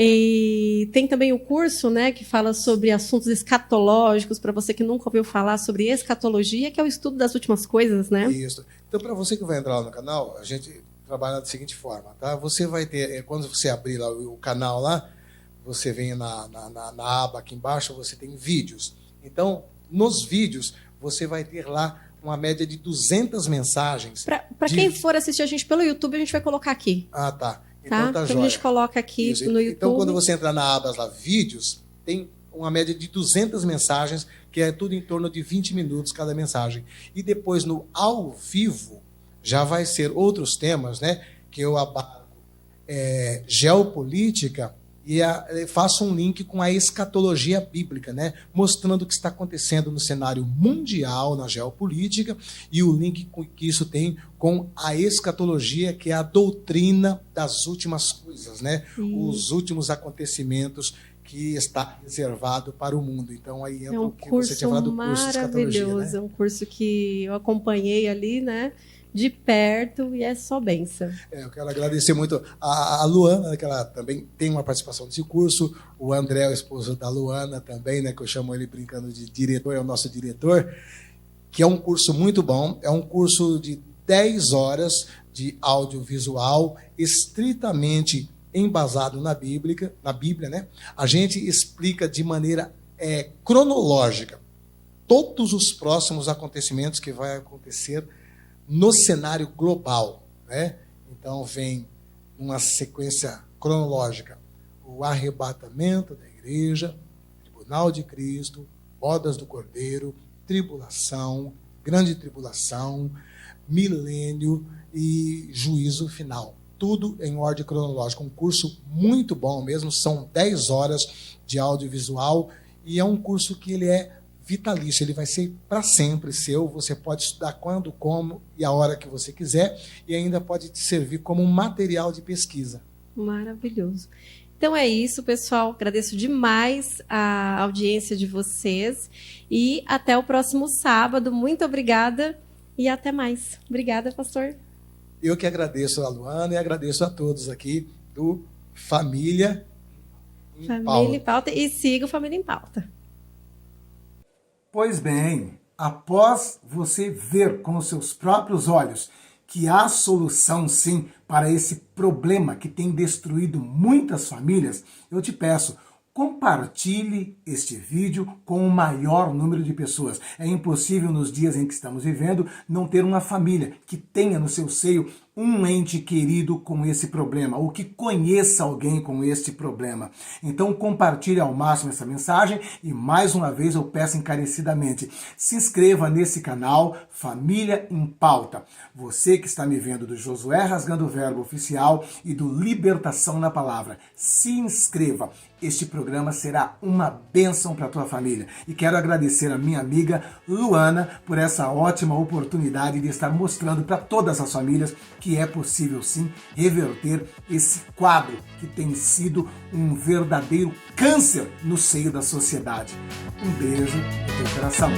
E tem também o curso, né, que fala sobre assuntos escatológicos, para você que nunca ouviu falar sobre escatologia, que é o estudo das últimas coisas, né? Isso. Então, para você que vai entrar lá no canal, a gente trabalha da seguinte forma, tá? Você vai ter, quando você abrir lá o canal lá, você vem na aba aqui embaixo, você tem vídeos. Então, nos vídeos, você vai ter lá uma média de 200 mensagens. Para quem for assistir a gente pelo YouTube, a gente vai colocar aqui. Ah, tá. Então tá a jóia. gente coloca aqui Isso. no YouTube. Então, quando você entrar na aba lá, vídeos, tem uma média de 200 mensagens, que é tudo em torno de 20 minutos cada mensagem. E depois, no ao vivo, já vai ser outros temas, né? Que eu abarco geopolítica e faço um link com a escatologia bíblica, né? Mostrando o que está acontecendo no cenário mundial, na geopolítica, e o link que isso tem com a escatologia, que é a doutrina das últimas coisas, né? Os últimos acontecimentos que está reservado para o mundo. Então, aí entra o que você tinha falado do curso de escatologia, né? É um curso que eu acompanhei ali, né? De perto, e é só bênção. Eu quero agradecer muito a Luana, que ela também tem uma participação nesse curso, o André, o esposo da Luana também, né, que eu chamo ele brincando de diretor, é o nosso diretor, que é um curso muito bom, é um curso de 10 horas de audiovisual, estritamente embasado na Bíblia, né? A gente explica de maneira cronológica todos os próximos acontecimentos que vai acontecer no cenário global, né? Então vem uma sequência cronológica: o arrebatamento da igreja, tribunal de Cristo, bodas do Cordeiro, tribulação, grande tribulação, milênio e juízo final. Tudo em ordem cronológica. Um curso muito bom mesmo, são 10 horas de audiovisual e é um curso que ele é vitalício, ele vai ser para sempre seu, você pode estudar quando, como e a hora que você quiser, e ainda pode te servir como um material de pesquisa. Maravilhoso. Então é isso, pessoal. Agradeço demais a audiência de vocês e até o próximo sábado. Muito obrigada e até mais. Obrigada, pastor. Eu que agradeço a Luana e agradeço a todos aqui do Família em Pauta. E siga o Família em Pauta. Pois bem, após você ver com os seus próprios olhos que há solução sim para esse problema que tem destruído muitas famílias, eu te peço, compartilhe este vídeo com o maior número de pessoas. É impossível nos dias em que estamos vivendo não ter uma família que tenha no seu seio um ente querido com esse problema, ou que conheça alguém com este problema. Então compartilhe ao máximo essa mensagem e mais uma vez eu peço encarecidamente, se inscreva nesse canal Família em Pauta. Você que está me vendo do Josué Rasgando o Verbo Oficial e do Libertação na Palavra, se inscreva. Este programa será uma bênção para a tua família. E quero agradecer a minha amiga Luana por essa ótima oportunidade de estar mostrando para todas as famílias que é possível sim reverter esse quadro que tem sido um verdadeiro câncer no seio da sociedade. Um beijo no teu coração.